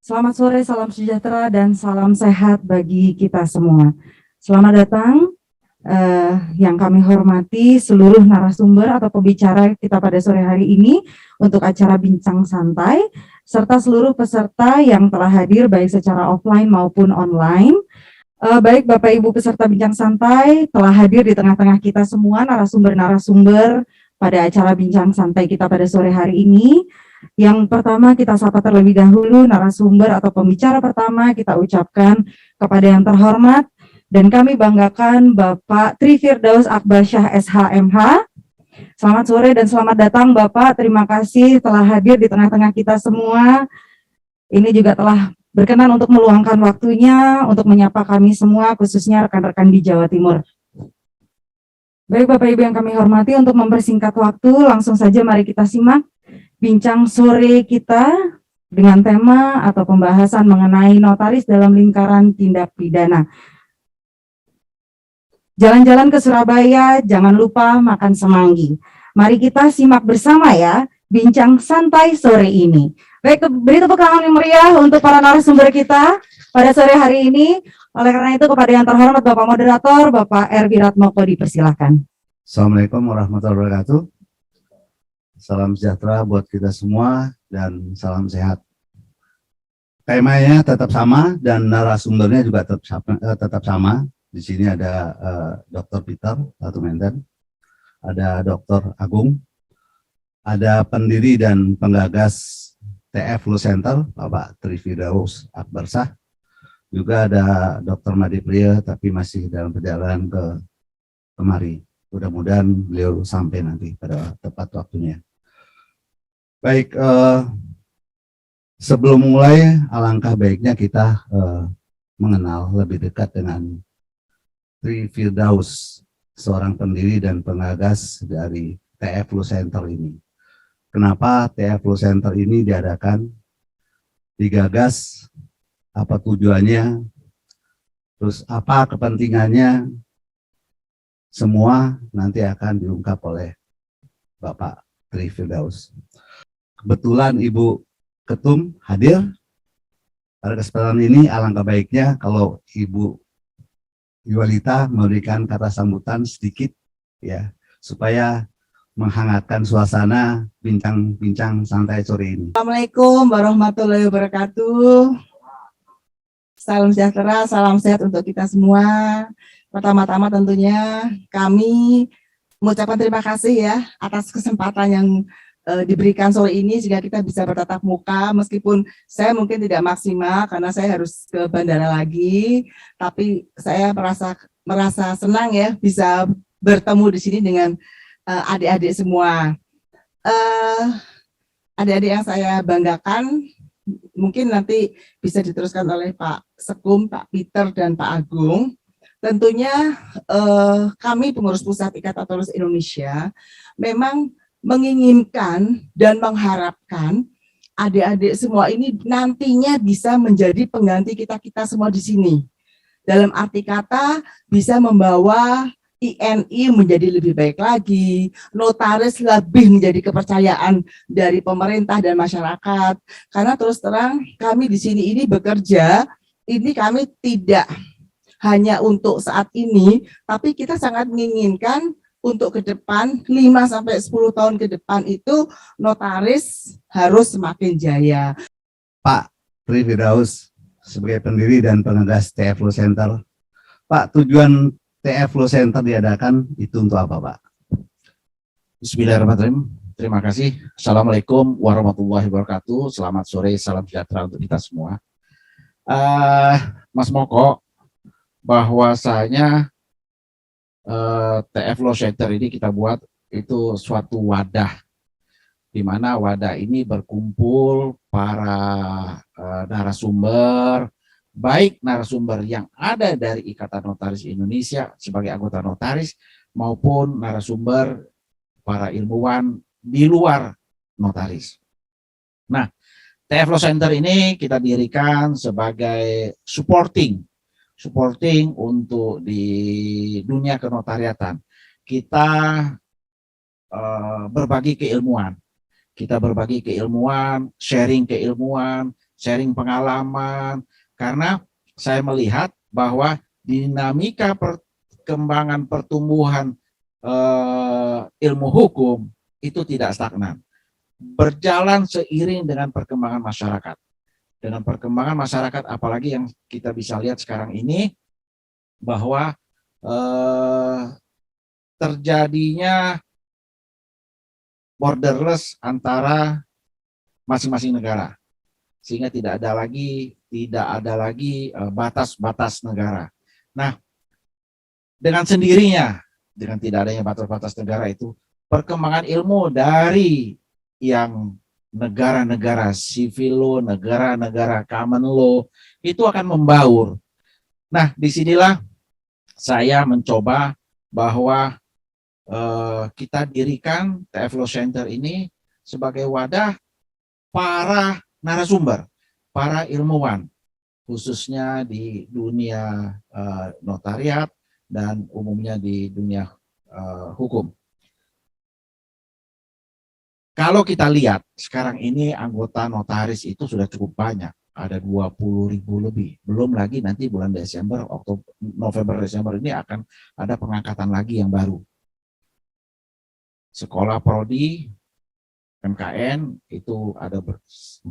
Selamat sore, salam sejahtera dan salam sehat bagi kita semua. Selamat datang yang kami hormati seluruh narasumber atau pembicara kita pada sore hari ini untuk acara Bincang Santai, serta seluruh peserta yang telah hadir baik secara offline maupun online. Baik Bapak Ibu peserta Bincang Santai telah hadir di tengah-tengah kita semua narasumber-narasumber pada acara Bincang Santai kita pada sore hari ini. Yang pertama kita sapa terlebih dahulu narasumber atau pembicara pertama, kita ucapkan kepada yang terhormat dan kami banggakan Bapak Tri Firdaus Akbarsyah SHMH. Selamat sore dan selamat datang Bapak, terima kasih telah hadir di tengah-tengah kita semua. Ini juga telah berkenan untuk meluangkan waktunya untuk menyapa kami semua, khususnya rekan-rekan di Jawa Timur. Baik Bapak Ibu yang kami hormati, untuk mempersingkat waktu, langsung saja mari kita simak bincang sore kita dengan tema atau pembahasan mengenai notaris dalam lingkaran tindak pidana. Jalan-jalan ke Surabaya, jangan lupa makan semanggi. Mari kita simak bersama ya, bincang santai sore ini. Baik, beri tepuk tangan yang meriah untuk para narasumber kita pada sore hari ini. Oleh karena itu, kepada yang terhormat Bapak Moderator, Bapak R. Wiratmoko, dipersilakan. Assalamualaikum warahmatullahi wabarakatuh. Salam sejahtera buat kita semua dan salam sehat. Temanya tetap sama dan narasumbernya juga tetap sama. Di sini ada Dr. Peter Latumenten, ada Dr. Agung, ada pendiri dan penggagas TF Law Center, Bapak Tri Firdaus Akbarsyah. Juga ada Dr. Made Priya, tapi masih dalam perjalanan ke kemari. Mudah-mudahan beliau sampai nanti pada tepat waktunya. Baik, sebelum mulai, alangkah baiknya kita mengenal lebih dekat dengan Tri Firdaus, seorang pendiri dan penggagas dari TF Law Center ini. Kenapa TF Law Center ini diadakan, digagas, apa tujuannya, terus apa kepentingannya, semua nanti akan diungkap oleh Bapak Tri Firdaus. Kebetulan Ibu Ketum hadir pada kesempatan ini, alangkah baiknya kalau Ibu Yuwalita memberikan kata sambutan sedikit ya, supaya menghangatkan suasana bincang-bincang santai sore ini. Assalamualaikum warahmatullahi wabarakatuh. Salam sejahtera, salam sehat untuk kita semua. Pertama-tama tentunya kami mengucapkan terima kasih ya atas kesempatan yang diberikan sore ini sehingga kita bisa bertatap muka, meskipun saya mungkin tidak maksimal karena saya harus ke bandara lagi, tapi saya merasa senang ya bisa bertemu di sini dengan adik-adik semua. Adik-adik yang saya banggakan mungkin nanti bisa diteruskan oleh Pak Sekum, Pak Peter, dan Pak Agung. Tentunya kami pengurus pusat Ikatan Notaris Indonesia memang menginginkan dan mengharapkan adik-adik semua ini nantinya bisa menjadi pengganti kita-kita semua di sini. Dalam arti kata bisa membawa INI menjadi lebih baik lagi, notaris lebih menjadi kepercayaan dari pemerintah dan masyarakat. Karena terus terang kami di sini ini bekerja, ini kami tidak hanya untuk saat ini, tapi kita sangat menginginkan untuk ke depan 5-10 tahun ke depan itu notaris harus semakin jaya. Pak Tri Firdaus sebagai pendiri dan penggagas TF Law Center. Pak, tujuan TF Law Center diadakan itu untuk apa, Pak? Bismillahirrahmanirrahim. Terima kasih. Assalamualaikum warahmatullahi wabarakatuh. Selamat sore, salam sejahtera untuk kita semua. Mas Moko, bahwasanya TF Law Center ini kita buat itu suatu wadah, di mana wadah ini berkumpul para narasumber, baik narasumber yang ada dari Ikatan Notaris Indonesia sebagai anggota notaris, maupun narasumber para ilmuwan di luar notaris. Nah, TF Law Center ini kita dirikan sebagai supporting untuk di dunia kenotariatan. Kita berbagi keilmuan, sharing keilmuan, sharing pengalaman, karena saya melihat bahwa dinamika perkembangan pertumbuhan ilmu hukum itu tidak stagnan, berjalan seiring dengan perkembangan masyarakat. Dengan perkembangan masyarakat, apalagi yang kita bisa lihat sekarang ini, bahwa terjadinya borderless antara masing-masing negara, sehingga tidak ada lagi batas-batas negara. Nah, dengan sendirinya, dengan tidak adanya batas-batas negara itu, perkembangan ilmu dari yang negara-negara civil law, negara-negara common law, itu akan membaur. Nah, disinilah saya mencoba bahwa kita dirikan TF Law Center ini sebagai wadah para narasumber, para ilmuwan, khususnya di dunia notariat dan umumnya di dunia hukum. Kalau kita lihat sekarang ini anggota notaris itu sudah cukup banyak, ada 20.000 lebih. Belum lagi nanti bulan Desember, Oktober, November, Desember ini akan ada pengangkatan lagi yang baru. Sekolah prodi MKN itu ada 40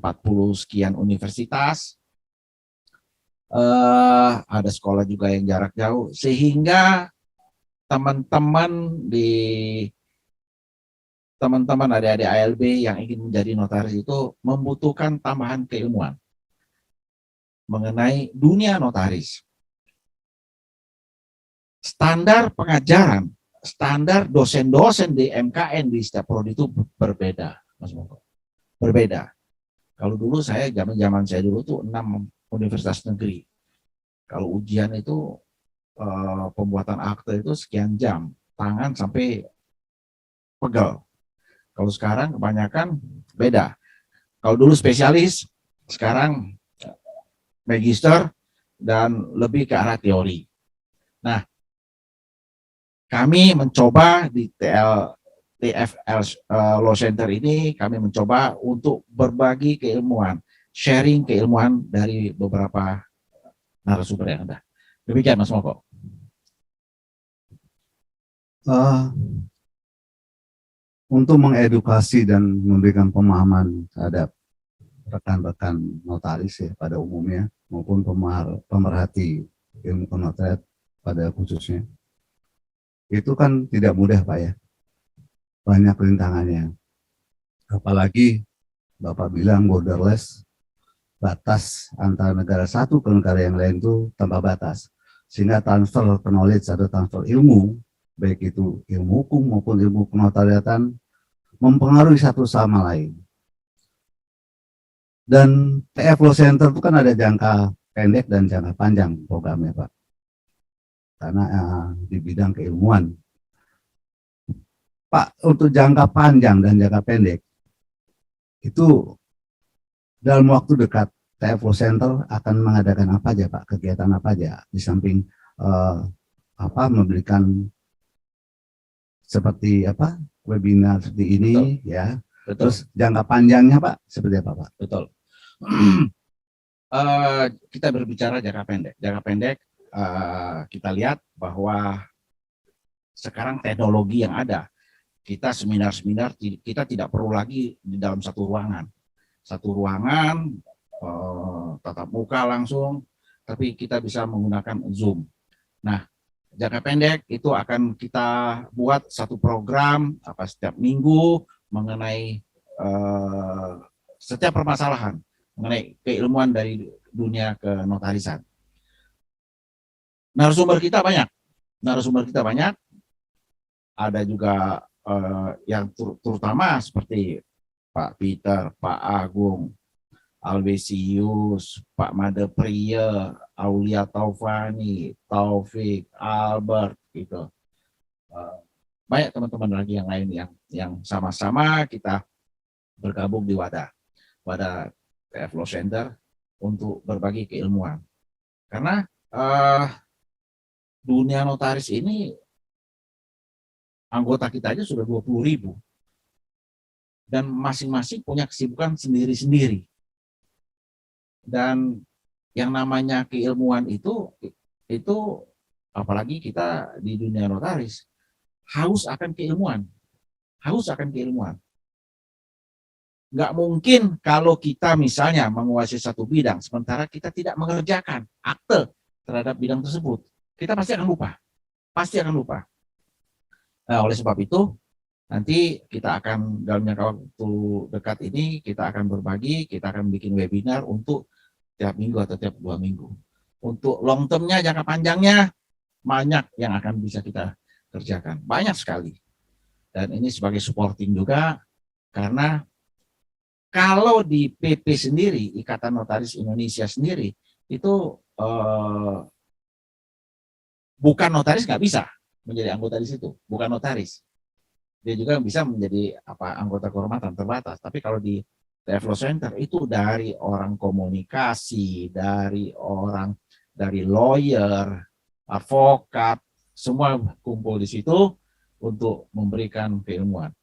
sekian universitas, ada sekolah juga yang jarak jauh, sehingga teman-teman adik-adik ALB yang ingin menjadi notaris itu membutuhkan tambahan keilmuan mengenai dunia notaris. Standar pengajaran, standar dosen-dosen di MKN di setiap prodi itu berbeda, Mas Moko. Berbeda. Kalau dulu zaman saya dulu tuh 6 universitas negeri. Kalau ujian itu pembuatan akte itu sekian jam, tangan sampai pegel. Kalau sekarang kebanyakan beda. Kalau dulu spesialis, sekarang magister dan lebih ke arah teori. Nah, kami mencoba di TFL Law Center ini, kami mencoba untuk berbagi keilmuan, sharing keilmuan dari beberapa narasumber yang ada. Demikian Mas Moko. Untuk mengedukasi dan memberikan pemahaman terhadap rekan-rekan notaris ya pada umumnya maupun pemerhati ilmu notariat pada khususnya, itu kan tidak mudah Pak ya, banyak rintangannya, apalagi Bapak bilang borderless, batas antara negara satu ke negara yang lain itu tanpa batas, sehingga transfer knowledge atau transfer ilmu, baik itu ilmu hukum maupun ilmu penotariatan, mempengaruhi satu sama lain. Dan TF Law Center itu kan ada jangka pendek dan jangka panjang programnya Pak, karena di bidang keilmuan. Pak, untuk jangka panjang dan jangka pendek itu dalam waktu dekat TF Law Center akan mengadakan apa aja Pak, kegiatan apa aja di samping memberikan seperti webinar seperti ini. Betul. Ya. Betul. Terus jangka panjangnya Pak seperti apa Pak? Betul. Kita berbicara jangka pendek. Jangka pendek kita lihat bahwa sekarang teknologi yang ada, kita seminar-seminar kita tidak perlu lagi di dalam satu ruangan. Satu ruangan tatap muka langsung, tapi kita bisa menggunakan Zoom. Nah, jangka pendek itu akan kita buat satu program setiap minggu mengenai setiap permasalahan mengenai keilmuan dari dunia kenotarisan. Narasumber kita banyak. Ada juga yang terutama seperti Pak Peter, Pak Agung, Albesius, Pak Made Priya, Aulia Taufani, Taufik, Albert, gitu. Banyak teman-teman lagi yang lain yang sama-sama kita bergabung di wadah TF Law Center untuk berbagi keilmuan. Karena dunia notaris ini anggota kita aja sudah 20.000 dan masing-masing punya kesibukan sendiri-sendiri. Dan yang namanya keilmuan itu apalagi kita di dunia notaris haus akan keilmuan, haus akan keilmuan. Nggak mungkin kalau kita misalnya menguasai satu bidang sementara kita tidak mengerjakan akte terhadap bidang tersebut, kita pasti akan lupa, pasti akan lupa. Nah, oleh sebab itu nanti kita akan dalam jangka waktu dekat ini kita akan berbagi, kita akan bikin webinar untuk tiap minggu atau tiap 2 minggu. Untuk long termnya, jangka panjangnya banyak yang akan bisa kita kerjakan, banyak sekali. Dan ini sebagai supporting juga karena kalau di PP sendiri, Ikatan Notaris Indonesia sendiri, itu bukan notaris nggak bisa menjadi anggota di situ, bukan notaris. Dia juga bisa menjadi anggota kehormatan terbatas. Tapi kalau di TF Law Center itu dari orang komunikasi, dari lawyer, advokat, semua kumpul di situ untuk memberikan keilmuan.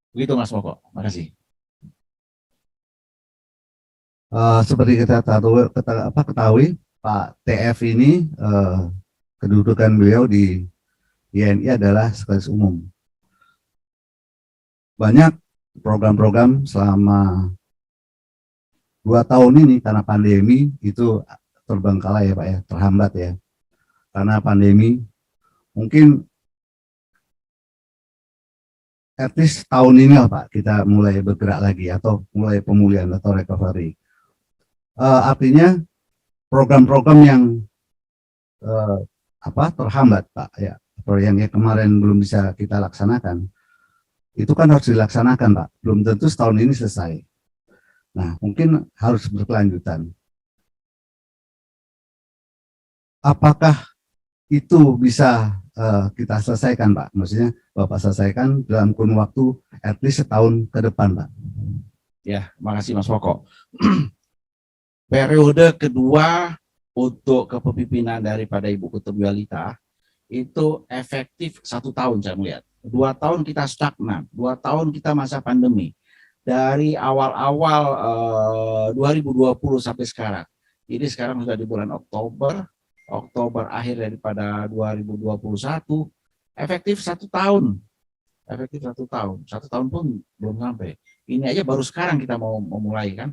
Begitu Mas Moko, makasih. Seperti kita ketahui, Pak TF ini kedudukan beliau di INI adalah sekretaris umum. Banyak program-program selama 2 tahun ini karena pandemi itu terbengkalai ya Pak ya, terhambat ya. Karena pandemi mungkin at least tahun ini lah Pak kita mulai bergerak lagi atau mulai pemulihan atau recovery. Artinya program-program yang terhambat Pak ya, yang kemarin belum bisa kita laksanakan, itu kan harus dilaksanakan Pak, belum tentu setahun ini selesai. Nah mungkin harus berkelanjutan. Apakah itu bisa kita selesaikan Pak? Maksudnya Bapak selesaikan dalam kurun waktu at least setahun ke depan Pak. Ya, makasih Mas Moko. Periode kedua untuk kepemimpinan daripada Ibu Ketum Yolita itu efektif 1 tahun saya melihat. 2 tahun kita stagnan, 2 tahun kita masa pandemi. Dari awal-awal 2020 sampai sekarang. Jadi sekarang sudah di bulan Oktober akhir daripada 2021, efektif 1 tahun. Efektif 1 tahun. 1 tahun pun belum sampai. Ini aja baru sekarang kita mau memulai kan.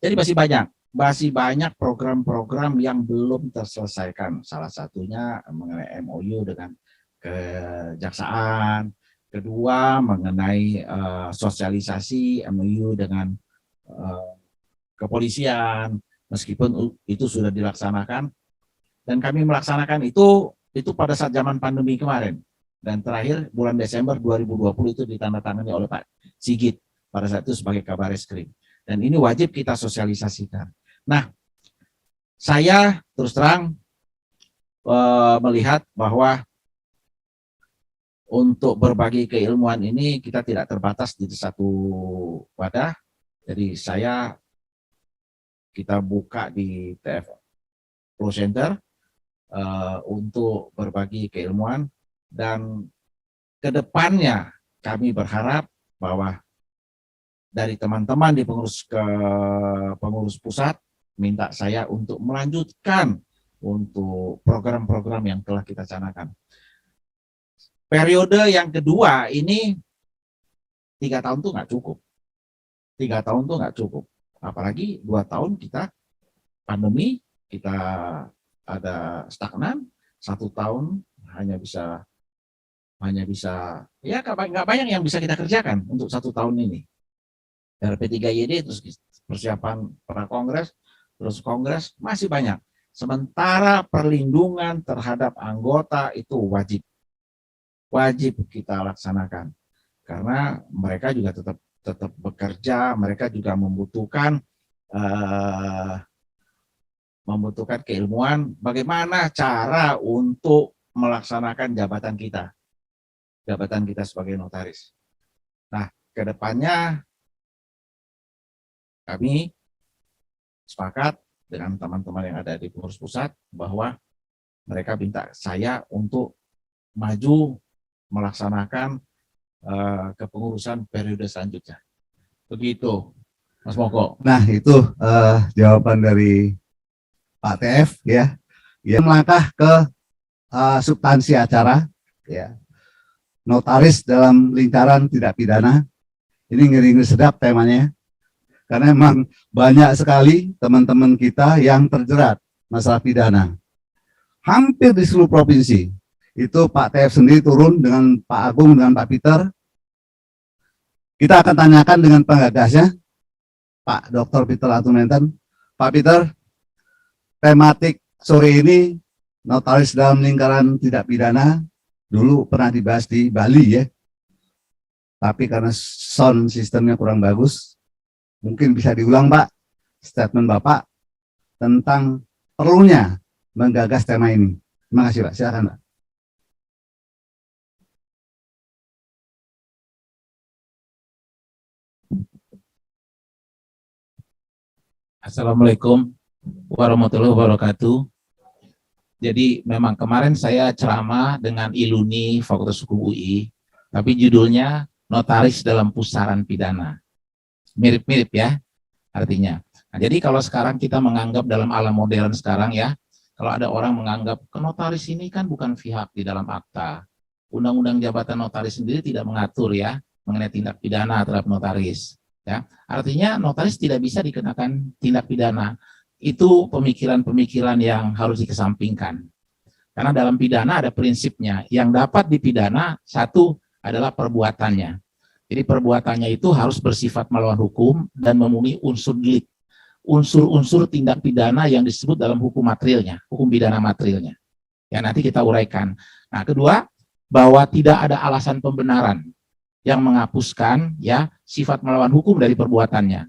Jadi masih banyak program-program yang belum terselesaikan. Salah satunya mengenai MOU dengan kejaksaan, kedua mengenai sosialisasi MOU dengan kepolisian, meskipun itu sudah dilaksanakan dan kami melaksanakan itu pada saat zaman pandemi kemarin, dan terakhir bulan Desember 2020 itu ditandatangani oleh Pak Sigit pada saat itu sebagai Kabareskrim, dan ini wajib kita sosialisasikan. Nah, saya terus terang melihat bahwa untuk berbagi keilmuan ini kita tidak terbatas di satu wadah. Jadi kita buka di TF Law Center untuk berbagi keilmuan, dan kedepannya kami berharap bahwa dari teman-teman di pengurus pusat minta saya untuk melanjutkan untuk program-program yang telah kita canangkan. Periode yang kedua ini 3 tahun tuh nggak cukup. 3 tahun tuh nggak cukup. Apalagi 2 tahun kita pandemi, kita ada stagnan, 1 tahun hanya bisa ya nggak banyak yang bisa kita kerjakan untuk 1 tahun ini. RP3YD terus persiapan pra-kongres, terus kongres masih banyak. Sementara perlindungan terhadap anggota itu wajib kita laksanakan, karena mereka juga tetap bekerja, mereka juga membutuhkan keilmuan bagaimana cara untuk melaksanakan jabatan kita sebagai notaris. Nah, kedepannya kami sepakat dengan teman-teman yang ada di pengurus pusat bahwa mereka minta saya untuk maju melaksanakan kepengurusan periode selanjutnya. Begitu. Mas Moko. Nah, itu jawaban dari Pak TF ya. Ya, melangkah ke substansi acara ya. Notaris dalam lingkaran tidak pidana. Ini ngeri-ngeri sedap temanya. Karena memang banyak sekali teman-teman kita yang terjerat masalah pidana. Hampir di seluruh provinsi. Itu Pak TF sendiri turun dengan Pak Agung, dengan Pak Peter. Kita akan tanyakan dengan penggagasnya, Pak Dr. Peter Latumenten. Pak Peter, tematik sore ini notaris dalam lingkaran tidak pidana dulu pernah dibahas di Bali ya. Tapi karena sound sistemnya kurang bagus, mungkin bisa diulang Pak, statement Bapak tentang perlunya menggagas tema ini. Terima kasih Pak, silakan Pak. Assalamualaikum warahmatullahi wabarakatuh. Jadi memang kemarin saya ceramah dengan Iluni Fakultas Hukum UI, tapi judulnya Notaris dalam Pusaran Pidana. Mirip-mirip ya artinya. Nah, jadi kalau sekarang kita menganggap dalam alam modern sekarang ya, kalau ada orang menganggap notaris ini kan bukan pihak di dalam akta. Undang-undang jabatan notaris sendiri tidak mengatur ya mengenai tindak pidana terhadap notaris. Ya, artinya notaris tidak bisa dikenakan tindak pidana. Itu pemikiran-pemikiran yang harus dikesampingkan. Karena dalam pidana ada prinsipnya. Yang dapat dipidana satu adalah perbuatannya. Jadi perbuatannya itu harus bersifat melawan hukum dan memenuhi unsur delik. Unsur-unsur tindak pidana yang disebut dalam hukum materialnya, hukum pidana materialnya. Ya nanti kita uraikan. Nah kedua, bahwa tidak ada alasan pembenaran yang menghapuskan ya sifat melawan hukum dari perbuatannya.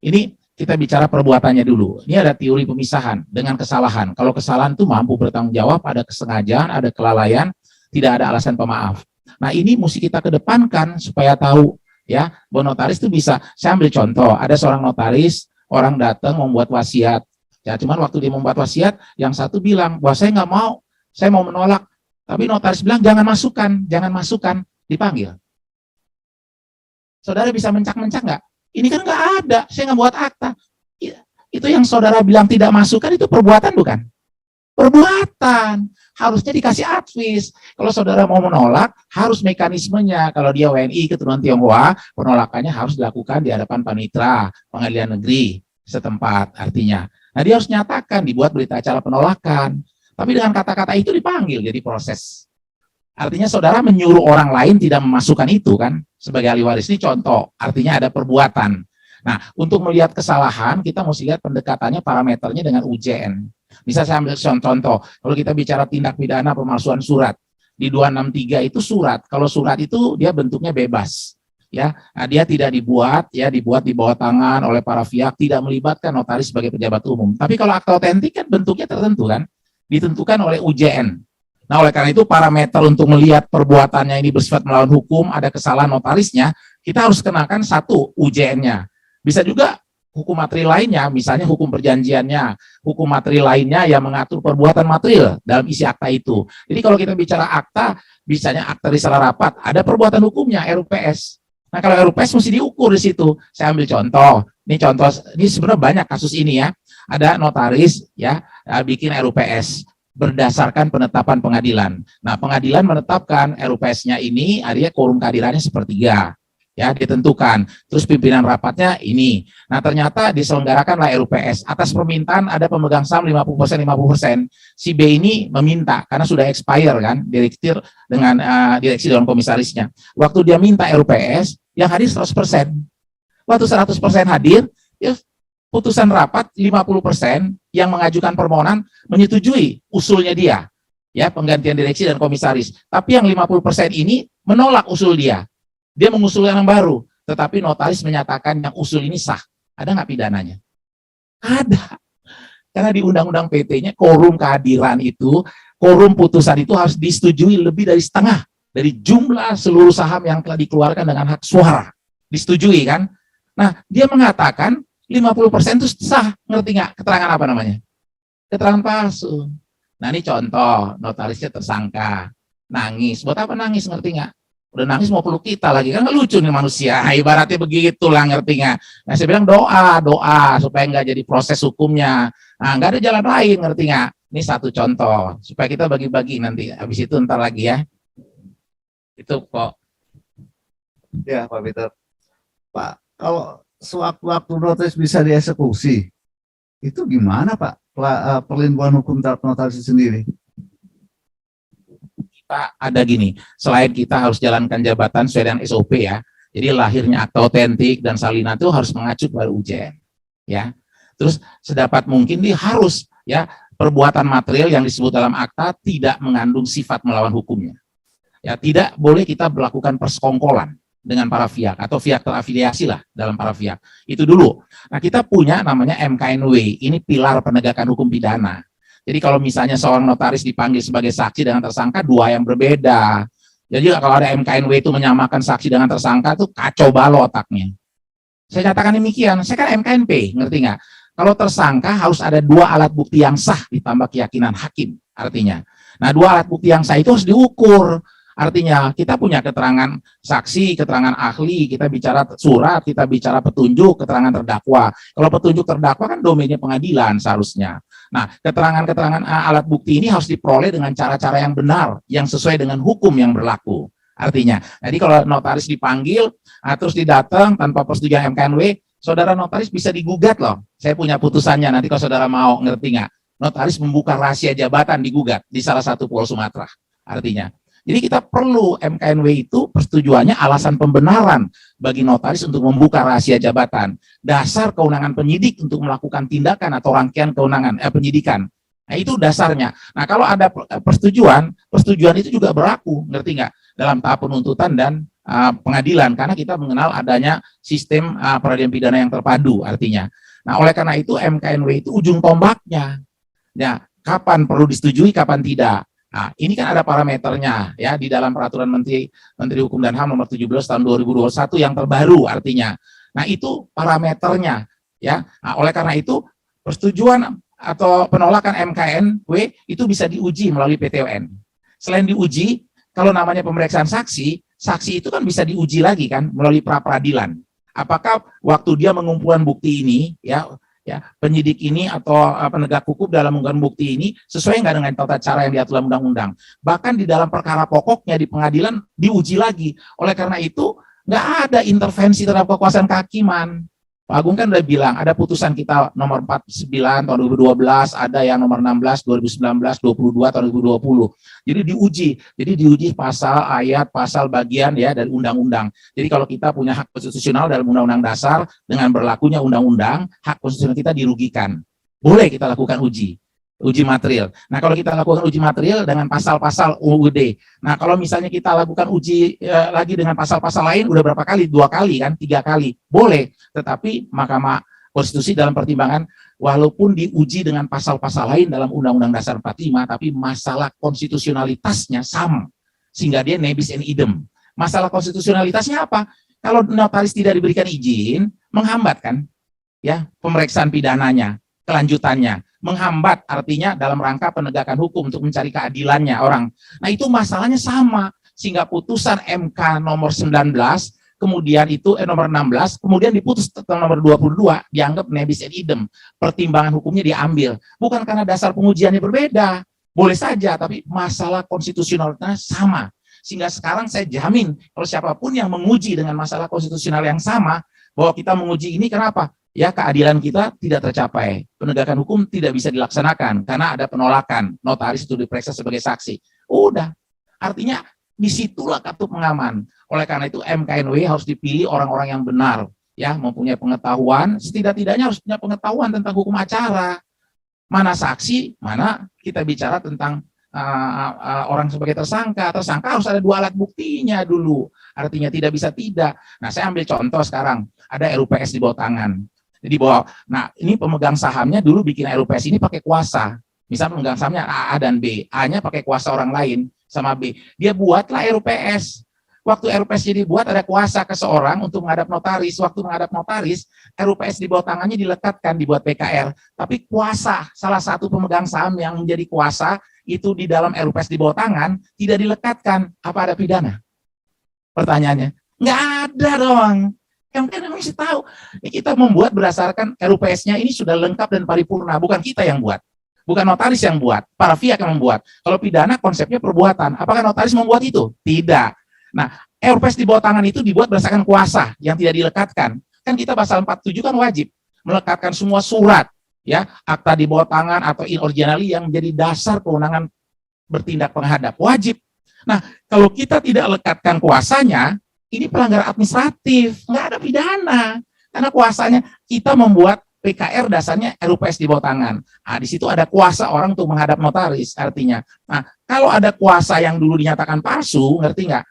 Ini kita bicara perbuatannya dulu. Ini ada teori pemisahan dengan kesalahan. Kalau kesalahan itu mampu bertanggung jawab, ada kesengajaan, ada kelalaian, tidak ada alasan pemaaf. Nah ini mesti kita kedepankan supaya tahu ya bahwa notaris itu bisa. Saya ambil contoh, ada seorang notaris, orang datang membuat wasiat. Ya cuman waktu dia membuat wasiat, yang satu bilang bahwa saya nggak mau, saya mau menolak. Tapi notaris bilang jangan masukkan, dipanggil. Saudara bisa mencak-mencak nggak? Ini kan nggak ada, saya nggak buat akta. Itu yang saudara bilang tidak masukkan itu perbuatan bukan? Perbuatan. Harusnya dikasih advis. Kalau saudara mau menolak, harus mekanismenya. Kalau dia WNI keturunan Tionghoa, penolakannya harus dilakukan di hadapan panitra pengadilan negeri setempat artinya. Nah dia harus nyatakan, dibuat berita acara penolakan. Tapi dengan kata-kata itu dipanggil, jadi proses. Artinya saudara menyuruh orang lain tidak memasukkan itu kan sebagai ahli waris. Ini contoh, artinya ada perbuatan. Nah, untuk melihat kesalahan, kita mesti lihat pendekatannya, parameternya dengan UJN. Bisa saya ambil contoh, kalau kita bicara tindak pidana pemalsuan surat, di 263 itu surat. Kalau surat itu dia bentuknya bebas. Ya, nah, dia tidak dibuat, ya dibuat di bawah tangan oleh para pihak, tidak melibatkan notaris sebagai pejabat umum. Tapi kalau akta otentik kan bentuknya tertentu kan, ditentukan oleh UJN. Nah, oleh karena itu parameter untuk melihat perbuatannya ini bersifat melawan hukum, ada kesalahan notarisnya, kita harus kenakan satu UJN-nya. Bisa juga hukum material lainnya, misalnya hukum perjanjiannya, hukum material lainnya yang mengatur perbuatan material dalam isi akta itu. Jadi kalau kita bicara akta, misalnya akta risalah rapat, ada perbuatan hukumnya, RUPS. Nah, kalau RUPS mesti diukur di situ. Saya ambil contoh. Ini sebenarnya banyak kasus ini ya. Ada notaris ya bikin RUPS berdasarkan penetapan pengadilan. Nah, pengadilan menetapkan RUPS-nya ini, artinya quorum kehadirannya sepertiga. Ya, ditentukan. Terus pimpinan rapatnya ini. Nah, ternyata diselenggarakanlah RUPS. Atas permintaan ada pemegang saham 50%, 50%. Si B ini meminta, karena sudah expire kan, direktur dengan direksi dewan komisarisnya. Waktu dia minta RUPS, yang hadir 100%. Waktu 100% hadir, ya putusan rapat 50% yang mengajukan permohonan menyetujui usulnya dia, ya penggantian direksi dan komisaris. Tapi yang 50% ini menolak usul dia. Dia mengusulkan yang baru, tetapi notaris menyatakan yang usul ini sah. Ada nggak pidananya? Ada. Karena di undang-undang PT-nya quorum kehadiran itu, quorum putusan itu harus disetujui lebih dari setengah dari jumlah seluruh saham yang telah dikeluarkan dengan hak suara. Disetujui kan? Nah, dia mengatakan 50% itu sah, ngerti nggak? Keterangan apa namanya? Keterangan palsu. Nah ini contoh, notarisnya tersangka, nangis. Buat apa nangis, ngerti nggak? Udah nangis mau peluk kita lagi, kan nggak lucu nih manusia. Ibaratnya begitulah, ngerti nggak? Nah, saya bilang doa supaya nggak jadi proses hukumnya. Nah, nggak ada jalan lain, ngerti nggak? Ini satu contoh supaya kita bagi-bagi nanti. Habis itu ntar lagi ya. Itu kok. Ya, Pak Peter. Pak, kalau sewaktu-waktu notaris bisa dieksekusi, itu gimana Pak? Perlindungan hukum terhadap notaris sendiri? Kita ada gini, selain kita harus jalankan jabatan sesuai dengan SOP ya, jadi lahirnya akta otentik dan salinan itu harus mengacu pada UJN, ya. Terus sedapat mungkin dia harus ya perbuatan material yang disebut dalam akta tidak mengandung sifat melawan hukumnya, ya tidak boleh kita melakukan persekongkolan dengan para pihak atau pihak terafiliasi lah dalam para pihak itu dulu. Nah kita punya namanya MKNW, ini pilar penegakan hukum pidana. Jadi kalau misalnya seorang notaris dipanggil sebagai saksi dengan tersangka, dua yang berbeda. Jadi kalau ada MKNW itu menyamakan saksi dengan tersangka, itu kacau balau otaknya. Saya katakan demikian, saya kan MKNP, ngerti nggak? Kalau tersangka harus ada dua alat bukti yang sah ditambah keyakinan hakim, artinya. Nah, dua alat bukti yang sah itu harus diukur. Artinya kita punya keterangan saksi, keterangan ahli, kita bicara surat, kita bicara petunjuk, keterangan terdakwa. Kalau petunjuk terdakwa kan domainnya pengadilan seharusnya. Nah, keterangan-keterangan alat bukti ini harus diperoleh dengan cara-cara yang benar, yang sesuai dengan hukum yang berlaku. Artinya, jadi kalau notaris dipanggil, terus didatang tanpa persetujuan MKNW, saudara notaris bisa digugat loh. Saya punya putusannya, nanti kalau saudara mau, ngerti nggak? Notaris membuka rahasia jabatan digugat di salah satu pulau Sumatera. Artinya, jadi kita perlu MKNW itu persetujuannya alasan pembenaran bagi notaris untuk membuka rahasia jabatan. Dasar kewenangan penyidik untuk melakukan tindakan atau rangkaian kewenangan penyidikan. Nah itu dasarnya. Nah kalau ada persetujuan itu juga berlaku, ngerti nggak? Dalam tahap penuntutan dan pengadilan, karena kita mengenal adanya sistem peradilan pidana yang terpadu artinya. Nah oleh karena itu MKNW itu ujung tombaknya. Ya, kapan perlu disetujui, kapan tidak. Nah, ini kan ada parameternya ya di dalam peraturan Menteri Hukum dan HAM nomor 17 tahun 2021 yang terbaru artinya. Nah, itu parameternya ya. Nah, oleh karena itu persetujuan atau penolakan MKNW itu bisa diuji melalui PTON. Selain diuji, kalau namanya pemeriksaan saksi, saksi itu kan bisa diuji lagi kan melalui pra peradilan. Apakah waktu dia mengumpulkan bukti ini ya penyidik ini atau penegak hukum dalam mengumpulkan bukti ini sesuai nggak dengan tata cara yang diatur dalam undang-undang. Bahkan di dalam perkara pokoknya di pengadilan diuji lagi. Oleh karena itu nggak ada intervensi terhadap kekuasaan kehakiman. Pak Agung kan udah bilang ada putusan kita nomor 49 tahun 2012, ada yang nomor 16 2019, 22 tahun 2020. Jadi diuji pasal, ayat, pasal, bagian ya dari undang-undang. Jadi kalau kita punya hak konstitusional dalam undang-undang dasar dengan berlakunya undang-undang, hak konstitusional kita dirugikan. Boleh kita lakukan uji material. Nah, kalau kita lakukan uji material dengan pasal-pasal UUD. Nah, kalau misalnya kita lakukan uji lagi dengan pasal-pasal lain, udah berapa kali? 2 kali kan? 3 kali. Boleh. Tetapi Mahkamah Konstitusi dalam pertimbangan, walaupun diuji dengan pasal-pasal lain dalam Undang-Undang Dasar 45, tapi masalah konstitusionalitasnya sama. Sehingga dia nebis in idem. Masalah konstitusionalitasnya apa? Kalau notaris tidak diberikan izin, menghambat kan? Ya, pemeriksaan pidananya, kelanjutannya. Menghambat artinya dalam rangka penegakan hukum untuk mencari keadilannya orang. Nah itu masalahnya sama, sehingga putusan MK nomor 19, kemudian itu nomor 16, kemudian diputus nomor 22, dianggap nebis in idem. Pertimbangan hukumnya diambil. Bukan karena dasar pengujiannya berbeda, boleh saja, tapi masalah konstitusionalnya sama. Sehingga sekarang saya jamin, kalau siapapun yang menguji dengan masalah konstitusional yang sama, bahwa kita menguji ini kenapa? Ya keadilan kita tidak tercapai, penegakan hukum tidak bisa dilaksanakan karena ada penolakan notaris itu diperiksa sebagai saksi. Udah, artinya disitulah kartu pengaman. Oleh karena itu MKNW harus dipilih orang-orang yang benar, ya mempunyai pengetahuan, setidak-tidaknya harus punya pengetahuan tentang hukum acara. Mana saksi, mana kita bicara tentang orang sebagai tersangka. Tersangka harus ada 2 alat buktinya dulu. Artinya tidak bisa tidak. Nah saya ambil contoh sekarang, ada RUPS di bawah tangan. Jadi bahwa, nah ini pemegang sahamnya dulu bikin RUPS ini pakai kuasa. Misal pemegang sahamnya A dan B. A-nya pakai kuasa orang lain sama B. Dia buatlah RUPS. Waktu RUPS jadi buat ada kuasa ke seorang untuk menghadap notaris. Waktu menghadap notaris, RUPS di bawah tangannya dilekatkan, dibuat PKR. Tapi kuasa, salah satu pemegang saham yang menjadi kuasa, itu di dalam RUPS di bawah tangan, tidak dilekatkan. Apa ada pidana? Pertanyaannya, nggak ada dong. MKN mesti tahu. Ini kita membuat berdasarkan RUPS-nya ini sudah lengkap dan paripurna, bukan kita yang buat. Bukan notaris yang buat, para pihak yang membuat. Kalau pidana konsepnya perbuatan. Apakah notaris membuat itu? Tidak. Nah, RUPS di bawah tangan itu dibuat berdasarkan kuasa yang tidak dilekatkan. Kan kita pasal 47 kan wajib melekatkan semua surat, ya, akta di bawah tangan atau in originali yang menjadi dasar kewenangan bertindak penghadap. Wajib. Nah, kalau kita tidak lekatkan kuasanya, ini pelanggaran administratif, nggak ada pidana. Karena kuasanya kita membuat PKR dasarnya RUPS di bawah tangan. Nah, di situ ada kuasa orang untuk menghadap notaris artinya. Nah, kalau ada kuasa yang dulu dinyatakan palsu, ngerti nggak?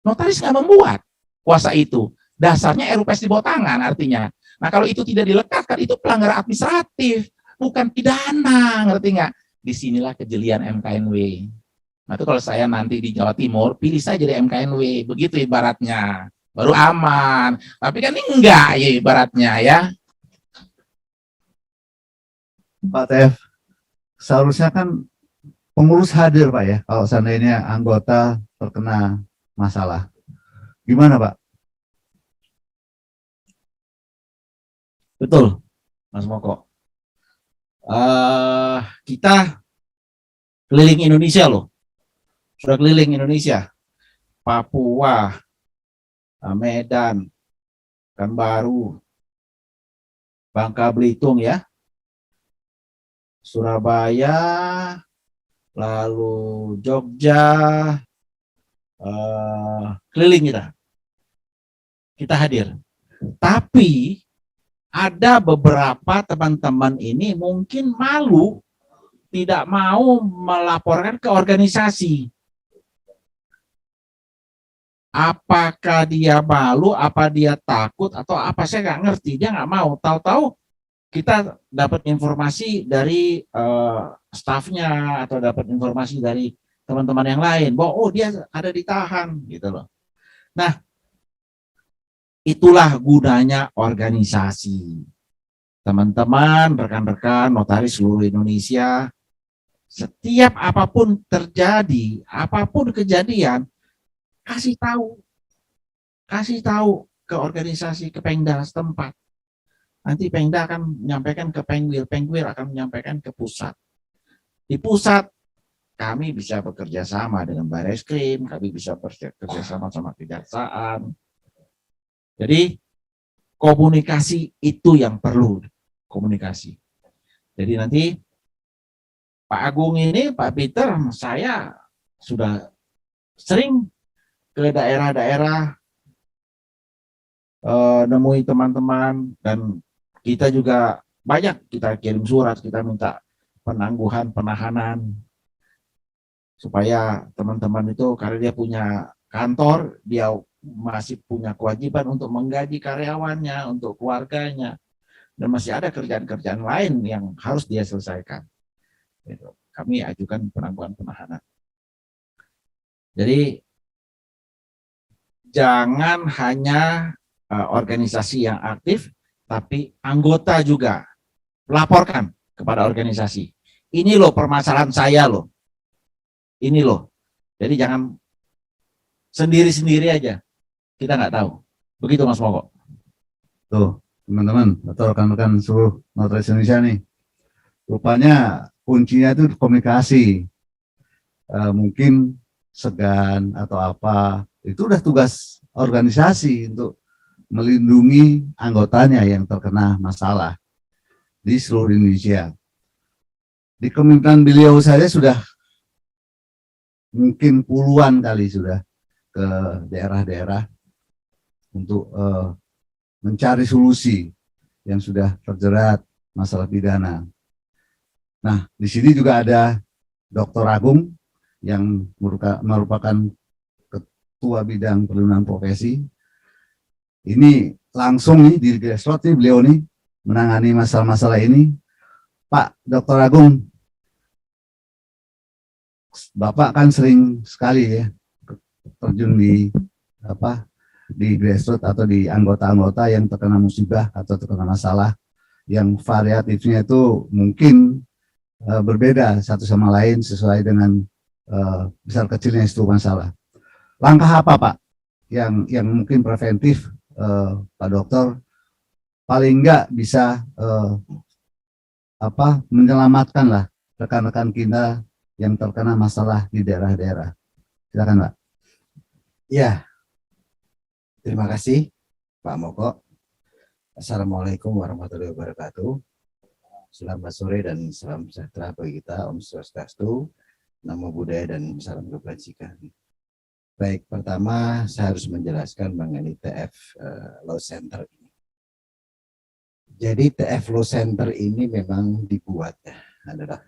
Notaris nggak membuat kuasa itu. Dasarnya RUPS di bawah tangan artinya. Nah, kalau itu tidak dilekatkan, itu pelanggaran administratif, bukan pidana, ngerti nggak? Disinilah kejelian MKNW. Nah, itu kalau saya nanti di Jawa Timur, pilih saya jadi MKNW, begitu ibaratnya. Baru aman. Tapi kan ini enggak ya ibaratnya ya. Pak TF, seharusnya kan pengurus hadir Pak ya, kalau seandainya anggota terkena masalah. Gimana Pak? Betul, Mas Moko. Kita keliling Indonesia loh. Sudah keliling Indonesia. Papua, Medan, Pekanbaru, Bangka Belitung ya. Surabaya, lalu Jogja, keliling kita hadir. Tapi ada beberapa teman-teman ini mungkin malu, tidak mau melaporkan ke organisasi. Apakah dia malu, apa dia takut, atau apa saya nggak ngerti. Dia nggak mau. Tahu-tahu kita dapat informasi dari stafnya atau dapat informasi dari teman-teman yang lain bahwa oh dia ada ditahan gitu loh. Nah, itulah gunanya organisasi. Teman-teman, rekan-rekan notaris seluruh Indonesia, setiap apapun terjadi, apapun kejadian, kasih tahu ke organisasi, ke Pengda setempat. Nanti Pengda akan menyampaikan ke Pengwil, Pengwil akan menyampaikan ke pusat. Di pusat, kami bisa bekerja sama dengan Barreskrim, kami bisa bekerja sama sama Kejaksaan. Jadi, komunikasi itu yang perlu, komunikasi. Jadi nanti, Pak Agung ini, Pak Peter, saya sudah sering ke daerah-daerah, nemui teman-teman, dan kita juga banyak kita kirim surat, kita minta penangguhan, penahanan, supaya teman-teman itu karena dia punya kantor, dia masih punya kewajiban untuk menggaji karyawannya, untuk keluarganya, dan masih ada kerjaan-kerjaan lain yang harus dia selesaikan. Kami ajukan penangguhan penahanan. Jadi jangan hanya organisasi yang aktif, tapi anggota juga laporkan kepada organisasi. Ini loh permasalahan saya loh. Ini loh. Jadi jangan sendiri-sendiri aja. Kita nggak tahu. Begitu Mas Moko. Tuh, teman-teman, atau rekan-rekan seluruh notaris Indonesia nih. Rupanya kuncinya itu komunikasi. Mungkin segan atau apa, itu udah tugas organisasi untuk melindungi anggotanya yang terkena masalah di seluruh Indonesia. Di kepemimpinan beliau saya sudah mungkin puluhan kali sudah ke daerah-daerah untuk mencari solusi yang sudah terjerat masalah pidana. Nah, di sini juga ada Dr. Agung yang merupakan Ketua Bidang Perlindungan Profesi. Ini langsung nih di grassroots nih beliau nih menangani masalah-masalah ini. Pak Dr. Agung, Bapak kan sering sekali ya terjun di grassroots atau di anggota-anggota yang terkena musibah atau terkena masalah yang variatifnya itu mungkin berbeda satu sama lain sesuai dengan besar kecilnya itu masalah. Langkah apa Pak yang mungkin preventif, Pak Dokter, paling enggak bisa menyelamatkan lah rekan-rekan kita yang terkena masalah di daerah-daerah. Silakan, Pak. Ya, terima kasih Pak Moko. Assalamualaikum warahmatullahi wabarakatuh. Selamat sore dan salam sejahtera bagi kita. Om Swastiastu, Namo Buddhaya dan salam kebajikan. Baik, pertama saya harus menjelaskan mengenai TF Law Center ini. Jadi TF Law Center ini memang dibuat adalah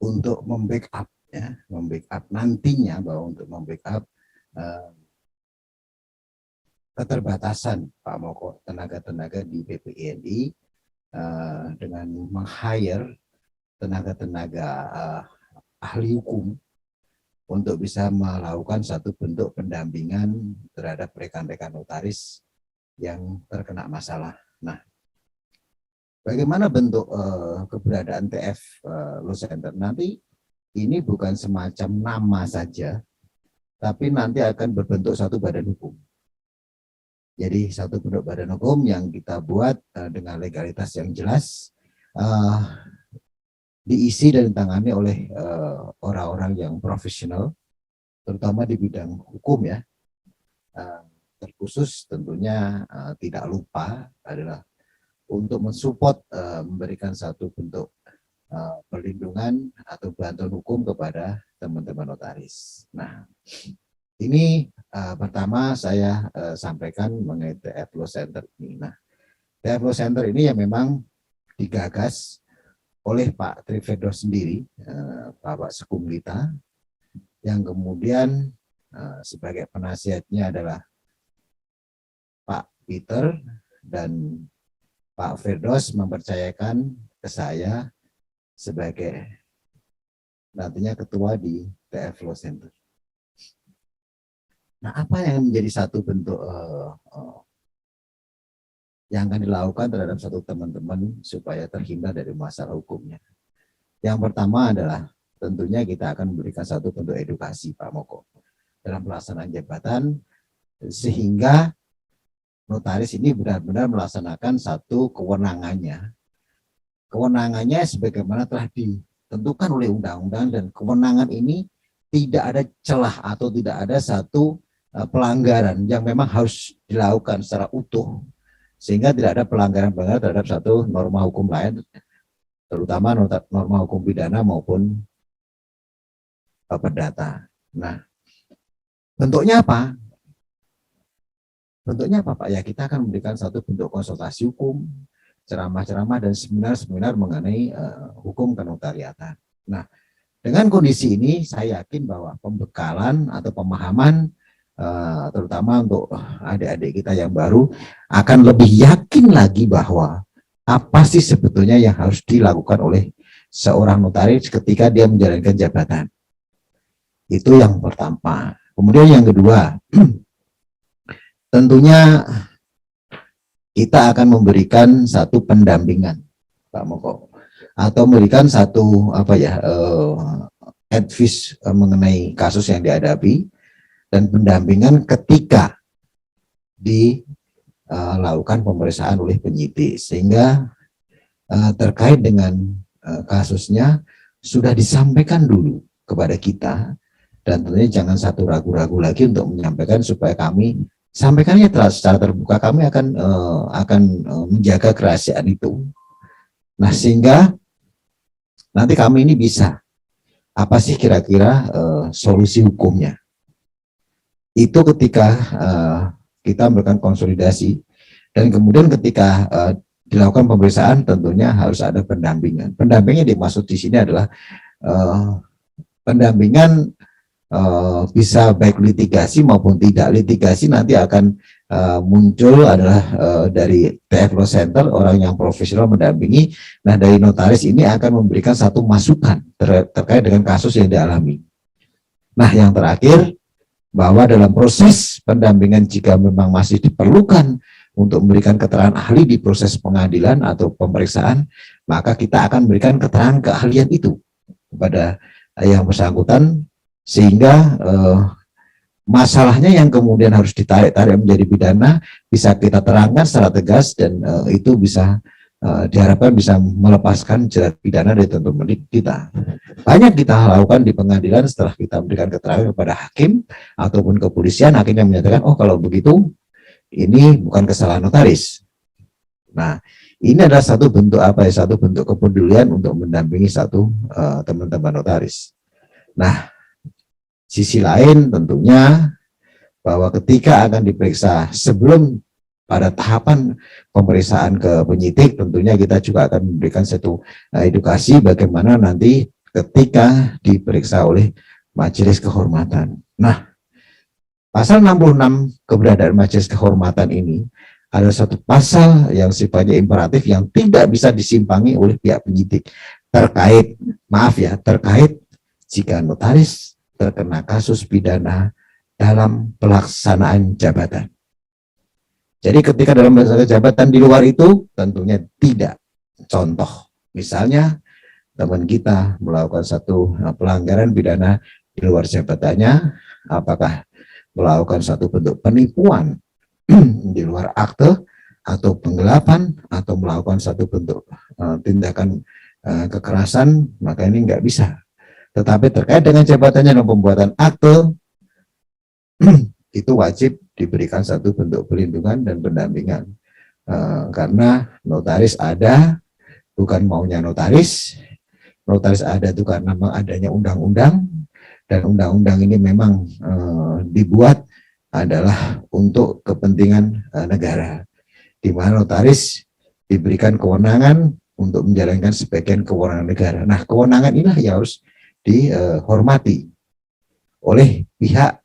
untuk membackup membackup nantinya, bahwa untuk membackup keterbatasan Pak Moko tenaga-tenaga di BPINI dengan meng-hire tenaga-tenaga ahli hukum untuk bisa melakukan satu bentuk pendampingan terhadap rekan-rekan notaris yang terkena masalah. Nah, bagaimana bentuk keberadaan TF Law Center? Nanti ini bukan semacam nama saja, tapi nanti akan berbentuk satu badan hukum. Jadi satu bentuk badan hukum yang kita buat dengan legalitas yang jelas, diisi dan ditangani oleh orang-orang yang profesional, terutama di bidang hukum ya. Terkhusus tentunya tidak lupa adalah untuk mensupport, memberikan satu bentuk perlindungan atau bantuan hukum kepada teman-teman notaris. Nah, ini pertama saya sampaikan mengenai TF Law Center ini. Nah, TF Law Center ini yang memang digagas oleh Pak Trifedo sendiri, Bapak Sekum kita, yang kemudian sebagai penasihatnya adalah Pak Peter, dan Pak Firdaus mempercayakan ke saya sebagai nantinya ketua di TF Law Center. Nah, apa yang menjadi satu bentuk yang akan dilakukan terhadap satu teman-teman supaya terhindar dari masalah hukumnya? Yang pertama adalah tentunya kita akan memberikan satu bentuk edukasi Pak Moko dalam pelaksanaan jabatan, sehingga notaris ini benar-benar melaksanakan satu kewenangannya. Kewenangannya sebagaimana telah ditentukan oleh undang-undang, dan kewenangan ini tidak ada celah atau tidak ada satu pelanggaran yang memang harus dilakukan secara utuh, sehingga tidak ada pelanggaran-pelanggaran terhadap satu norma hukum lain, terutama norma hukum pidana maupun perdata. Nah, bentuknya apa? Bentuknya apa Pak? Ya, kita akan memberikan satu bentuk konsultasi hukum, ceramah-ceramah, dan seminar-seminar mengenai hukum kenotariatan. Nah, dengan kondisi ini saya yakin bahwa pembekalan atau pemahaman terutama untuk adik-adik kita yang baru akan lebih yakin lagi bahwa apa sih sebetulnya yang harus dilakukan oleh seorang notaris ketika dia menjalankan jabatan. Itu yang pertama. Kemudian yang kedua, tentunya kita akan memberikan satu pendampingan Pak Moko, atau memberikan satu advice mengenai kasus yang dihadapi, dan pendampingan ketika dilakukan pemeriksaan oleh penyidik, sehingga terkait dengan kasusnya sudah disampaikan dulu kepada kita, dan tentunya jangan satu ragu-ragu lagi untuk menyampaikan, supaya kami sampaikannya secara terbuka. Kami akan menjaga kerahasiaan itu. Nah, sehingga nanti kami ini bisa apa sih kira-kira solusi hukumnya. Itu ketika kita memberikan konsolidasi, dan kemudian ketika dilakukan pemeriksaan tentunya harus ada pendampingan. Pendampingan dimaksud di sini adalah pendampingan bisa baik litigasi maupun tidak. Litigasi nanti akan muncul adalah dari TF Law Center, orang yang profesional mendampingi. Nah, dari notaris ini akan memberikan satu masukan terkait dengan kasus yang dialami. Nah, yang terakhir, bahwa dalam proses pendampingan jika memang masih diperlukan untuk memberikan keterangan ahli di proses pengadilan atau pemeriksaan, maka kita akan memberikan keterangan keahlian itu kepada yang bersangkutan, sehingga masalahnya yang kemudian harus ditarik-tarik menjadi pidana bisa kita terangkan secara tegas dan itu bisa diharapkan bisa melepaskan jerat pidana dari tuntutan kita. Banyak kita lakukan di pengadilan setelah kita memberikan keterangan kepada hakim ataupun kepolisian, hakim yang menyatakan, oh kalau begitu ini bukan kesalahan notaris. Nah, ini adalah satu bentuk apa ya, satu bentuk kepedulian untuk mendampingi satu teman-teman notaris. Nah, sisi lain tentunya bahwa ketika akan diperiksa sebelum pada tahapan pemeriksaan ke penyidik, tentunya kita juga akan memberikan satu edukasi bagaimana nanti ketika diperiksa oleh majelis kehormatan. Nah, pasal 66 keberadaan majelis kehormatan ini ada satu pasal yang sifatnya imperatif yang tidak bisa disimpangi oleh pihak penyidik terkait, maaf ya, terkait jika notaris terkena kasus pidana dalam pelaksanaan jabatan. Jadi ketika dalam pelaksanaan jabatan di luar itu tentunya tidak. Contoh, misalnya teman kita melakukan satu pelanggaran pidana di luar jabatannya, apakah melakukan satu bentuk penipuan di luar akte atau penggelapan atau melakukan satu bentuk tindakan kekerasan, maka ini nggak bisa. Tetapi terkait dengan jabatannya dan pembuatan akte itu wajib diberikan satu bentuk perlindungan dan pendampingan karena notaris ada bukan maunya notaris ada itu karena adanya undang-undang dan undang-undang ini memang dibuat adalah untuk kepentingan negara, di mana notaris diberikan kewenangan untuk menjalankan sebagian kewenangan negara. Nah, kewenangan inilah yang harus dihormati oleh pihak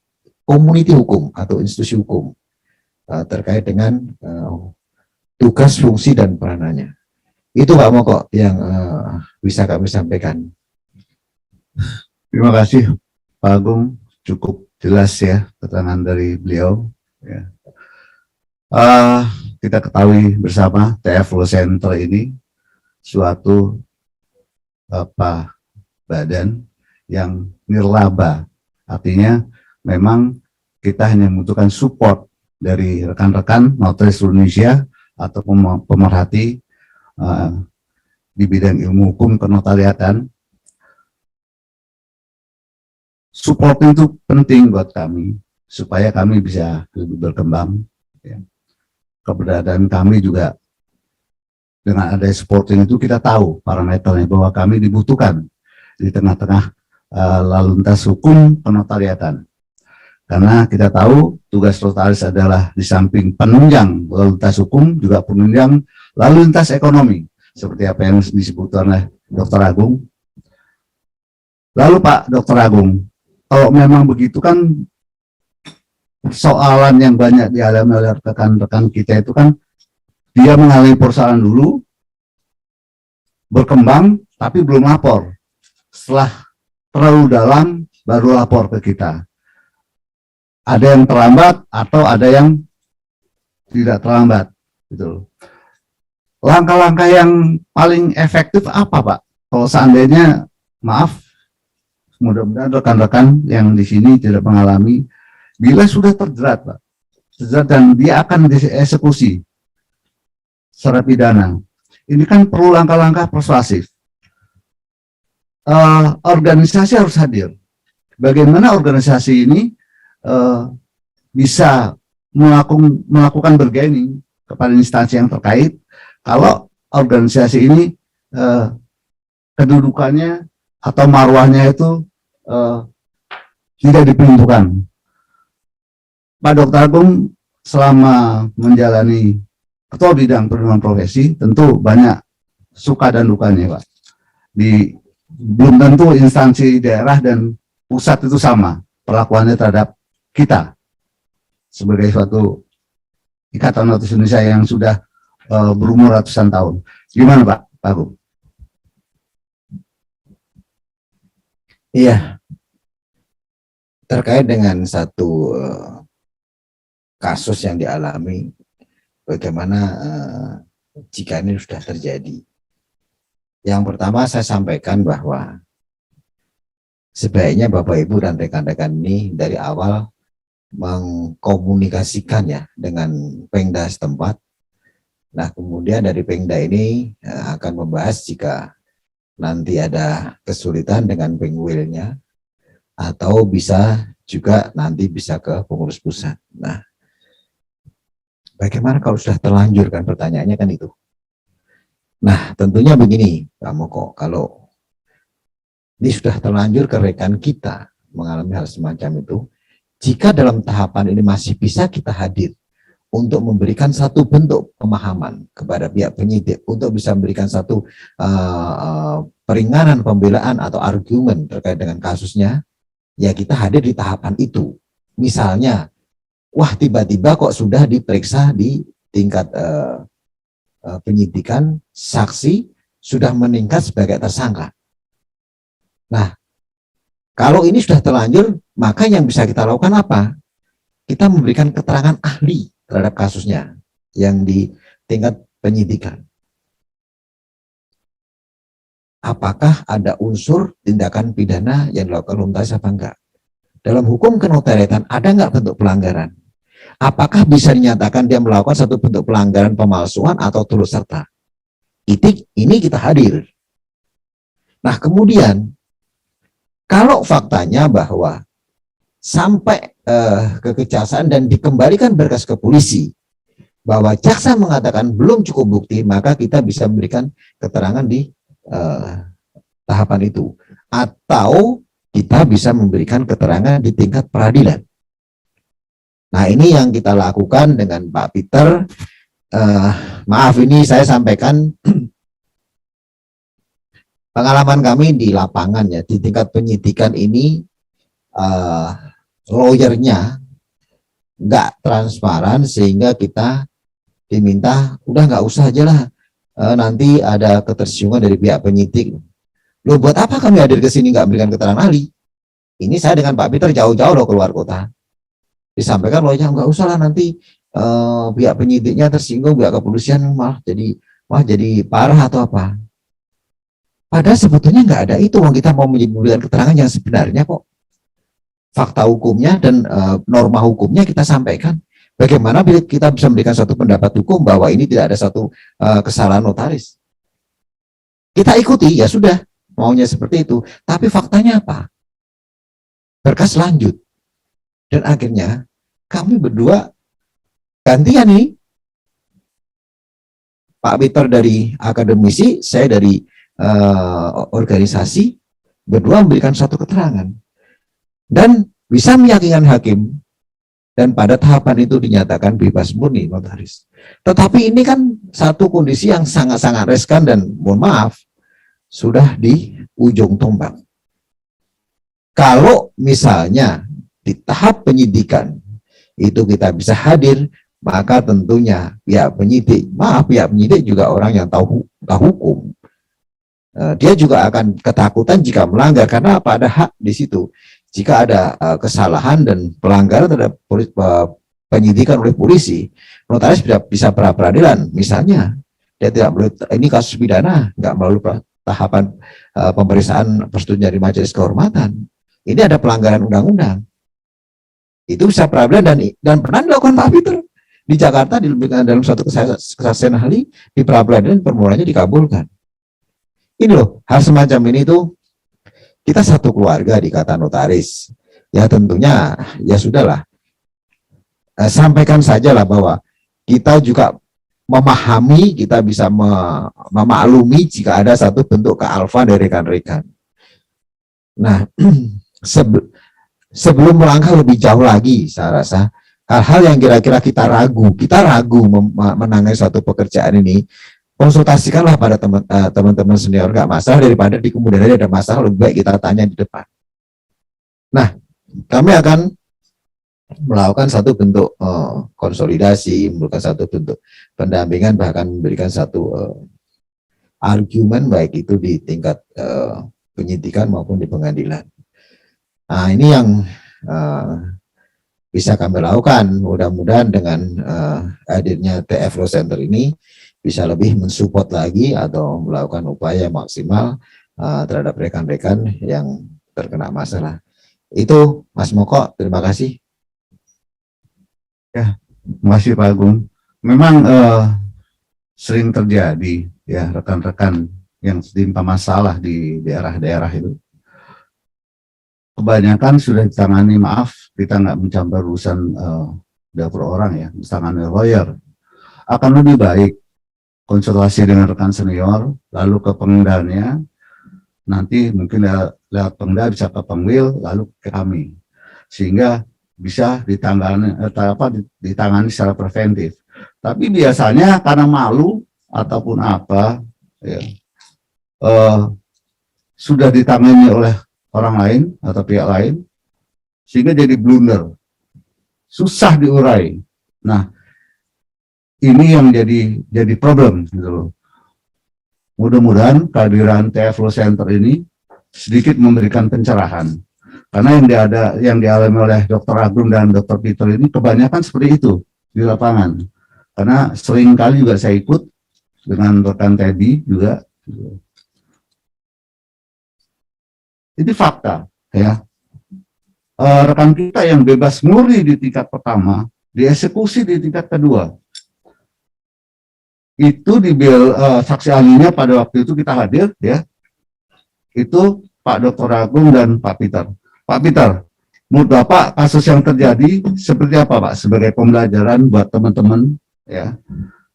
komuniti hukum atau institusi hukum terkait dengan tugas, fungsi, dan peranannya. Itu Pak Moko yang bisa kami sampaikan. Terima kasih Pak Agung, cukup jelas ya keterangan dari beliau. Ya. Kita ketahui bersama TF Law Center ini suatu badan yang nirlaba, artinya memang kita hanya membutuhkan support dari rekan-rekan notaris Indonesia atau pemerhati di bidang ilmu hukum kenotariatan. Support itu penting buat kami supaya kami bisa lebih berkembang. Ya. Keberadaan kami juga dengan ada supporting itu kita tahu parameternya bahwa kami dibutuhkan di tengah-tengah lalu lintas hukum kenotariatan. Karena kita tahu tugas notaris adalah di samping penunjang lalu lintas hukum juga penunjang lalu lintas ekonomi seperti apa yang disebutkan oleh Dr. Agung. Lalu Pak Dr. Agung, kalau memang begitu kan persoalan yang banyak dialami oleh rekan-rekan kita itu kan dia mengalami persoalan dulu, berkembang tapi belum lapor. Setelah terlalu dalam baru lapor ke kita. Ada yang terlambat atau ada yang tidak terlambat, gitu. Langkah-langkah yang paling efektif apa Pak? Kalau seandainya, maaf, mudah-mudahan rekan-rekan yang di sini tidak mengalami, bila sudah terjerat Pak, terjerat dan dia akan dieksekusi secara pidana, ini kan perlu langkah-langkah persuasif. Organisasi harus hadir. Bagaimana organisasi ini bisa melakukan bargaining kepada instansi yang terkait kalau organisasi ini kedudukannya atau marwahnya itu tidak diperuntukkan. Pak Dr. Agung selama menjalani ketua bidang perlindungan profesi tentu banyak suka dan dukanya Pak. Belum tentu instansi daerah dan pusat itu sama perlakuannya terhadap kita sebagai suatu ikatan notaris Indonesia yang sudah berumur ratusan tahun. Gimana Pak Agung? Iya, terkait dengan satu kasus yang dialami, bagaimana jika ini sudah terjadi. Yang pertama saya sampaikan bahwa sebaiknya Bapak Ibu dan rekan-rekan ini dari awal mengkomunikasikan ya dengan Pemda setempat. Nah, kemudian dari Pemda ini akan membahas jika nanti ada kesulitan dengan Pengwilnya, atau bisa juga nanti bisa ke pengurus pusat. Nah, bagaimana kalau sudah terlanjur, kan pertanyaannya kan itu. Nah, tentunya begini Pak Moko, kalau ini sudah terlanjur ke rekan kita mengalami hal semacam itu, jika dalam tahapan ini masih bisa kita hadir untuk memberikan satu bentuk pemahaman kepada pihak penyidik, untuk bisa memberikan satu peringanan pembelaan atau argumen terkait dengan kasusnya, ya kita hadir di tahapan itu. Misalnya, wah tiba-tiba kok sudah diperiksa di tingkat penyidikan, saksi sudah meningkat sebagai tersangka. Nah, kalau ini sudah terlanjur, maka yang bisa kita lakukan apa? Kita memberikan keterangan ahli terhadap kasusnya yang di tingkat penyidikan. Apakah ada unsur tindakan pidana yang dilakukan notaris apa enggak? Dalam hukum kenotariatan ada enggak bentuk pelanggaran? Apakah bisa dinyatakan dia melakukan satu bentuk pelanggaran pemalsuan atau turut serta? Ini kita hadir. Nah, kemudian kalau faktanya bahwa sampai ke kejaksaan dan dikembalikan berkas ke polisi, bahwa jaksa mengatakan belum cukup bukti, maka kita bisa memberikan keterangan di tahapan itu. Atau kita bisa memberikan keterangan di tingkat peradilan. Nah, ini yang kita lakukan dengan Pak Peter. Maaf, ini saya sampaikan pengalaman kami di lapangan ya, di tingkat penyidikan ini lawyernya nggak transparan, sehingga kita diminta udah nggak usah aja lah, nanti ada ketersinggungan dari pihak penyidik. Loh, buat apa kami hadir ke sini nggak memberikan keterangan ahli? Ini saya dengan Pak Peter jauh-jauh loh keluar kota. Disampaikan loh, ya nggak usah lah, nanti pihak penyidiknya tersinggung, pihak kepolisian malah jadi parah atau apa. Padahal sebetulnya nggak ada itu, kita mau memberikan keterangan yang sebenarnya kok. Fakta hukumnya dan norma hukumnya kita sampaikan. Bagaimana bila kita bisa memberikan satu pendapat hukum bahwa ini tidak ada satu kesalahan notaris? Kita ikuti, ya sudah, maunya seperti itu. Tapi faktanya apa? Berkas lanjut. Dan akhirnya kami berdua gantian nih. Pak Peter dari akademisi, saya dari organisasi, berdua memberikan satu keterangan. Dan bisa meyakinkan hakim, dan pada tahapan itu dinyatakan bebas murni notaris. Tetapi ini kan satu kondisi yang sangat-sangat riskan dan mohon maaf, sudah di ujung tombak. Kalau misalnya di tahap penyidikan itu kita bisa hadir, maka tentunya pihak penyidik juga orang yang tahu hukum. Dia juga akan ketakutan jika melanggar, karena apa? Ada hak di situ. Jika ada kesalahan dan pelanggaran terhadap penyidikan oleh polisi, notaris bisa pra peradilan. Misalnya dia tidak melalui, ini kasus pidana, nggak melalui tahapan pemeriksaan persetujuan dari majelis kehormatan. Ini ada pelanggaran undang-undang. Itu bisa peradilan dan pernah dilakukan Pak Peter di Jakarta dalam suatu kesaksian ahli di peradilan, permohonannya dikabulkan. Ini loh, hal semacam ini tuh kita satu keluarga di Kata Notaris. Ya tentunya ya sudahlah, sampaikan sajalah bahwa kita juga memahami, kita bisa memaklumi jika ada satu bentuk kealfaan dari rekan-rekan. Nah, sebelum melangkah lebih jauh lagi, saya rasa hal-hal yang kira-kira kita ragu menangani suatu pekerjaan ini, konsultasikanlah pada teman-teman senior, nggak masalah, daripada di kemudian hari ada masalah, lebih baik kita tanya di depan. Nah, kami akan melakukan satu bentuk konsolidasi, memberikan satu bentuk pendampingan, bahkan memberikan satu argumen, baik itu di tingkat penyidikan maupun di pengadilan. Nah, ini yang bisa kami lakukan. Mudah-mudahan dengan hadirnya TF Law Center ini bisa lebih mensupport lagi atau melakukan upaya maksimal terhadap rekan-rekan yang terkena masalah. Itu Mas Moko, terima kasih. Terima kasih Pak Agung. Memang sering terjadi ya rekan-rekan yang sedikit masalah di daerah-daerah itu. Kebanyakan sudah ditangani, maaf, kita nggak mencampur urusan dapur orang ya, ditangani lawyer. Akan lebih baik konsultasi dengan rekan senior, lalu ke pengedanya, nanti mungkin lewat pengda bisa ke Pengwil, lalu ke kami, sehingga bisa ditangani secara preventif. Tapi biasanya karena malu ataupun apa, ya, sudah ditangani oleh orang lain atau pihak lain, sehingga jadi blunder, susah diurai. Nah, ini yang jadi problem gitu loh. Mudah-mudahan kehadiran TF Law Center ini sedikit memberikan pencerahan. Karena yang dialami oleh Dr. Agung dan Dr. Peter ini kebanyakan seperti itu di lapangan. Karena sering kali juga saya ikut dengan rekan Teddy juga. Ini fakta ya. Rekan kita yang bebas murni di tingkat pertama, dieksekusi di tingkat kedua. Itu saksi ahlinya pada waktu itu kita hadir ya. Itu Pak Dr. Agung dan Pak Peter. Pak Peter, menurut Bapak kasus yang terjadi seperti apa Pak sebagai pembelajaran buat teman-teman ya.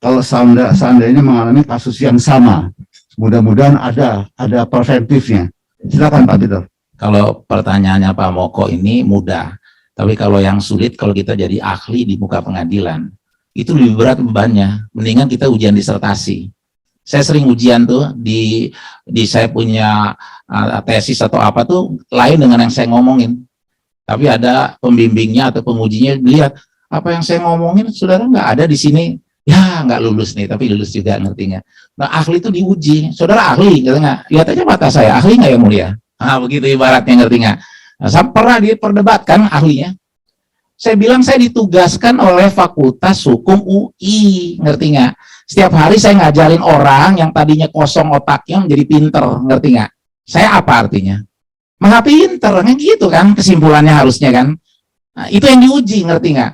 Kalau seandainya mengalami kasus yang sama, mudah-mudahan ada preventifnya. Silakan Pak Peter. Kalau pertanyaannya Pak Moko ini mudah, tapi kalau yang sulit kalau kita jadi ahli di muka pengadilan, itu lebih berat bebannya. Mendingan kita ujian disertasi. Saya sering ujian tuh di saya punya tesis atau apa tuh lain dengan yang saya ngomongin. Tapi ada pembimbingnya atau pengujinya lihat apa yang saya ngomongin saudara nggak ada di sini. Ya nggak lulus nih, tapi lulus juga ngertinya. Nah ahli itu diuji. Saudara ahli, gitu nggak? Lihat aja mata saya, ahli nggak yang mulia? Nah begitu ibaratnya ngerti nggak? Nah, saya pernah diperdebatkan ahlinya. Saya bilang saya ditugaskan oleh Fakultas Hukum UI, ngerti nggak? Setiap hari saya ngajarin orang yang tadinya kosong otaknya menjadi pinter, ngerti nggak? Saya apa artinya? Maha pinter, kan gitu kan kesimpulannya harusnya kan? Nah, itu yang diuji, ngerti nggak?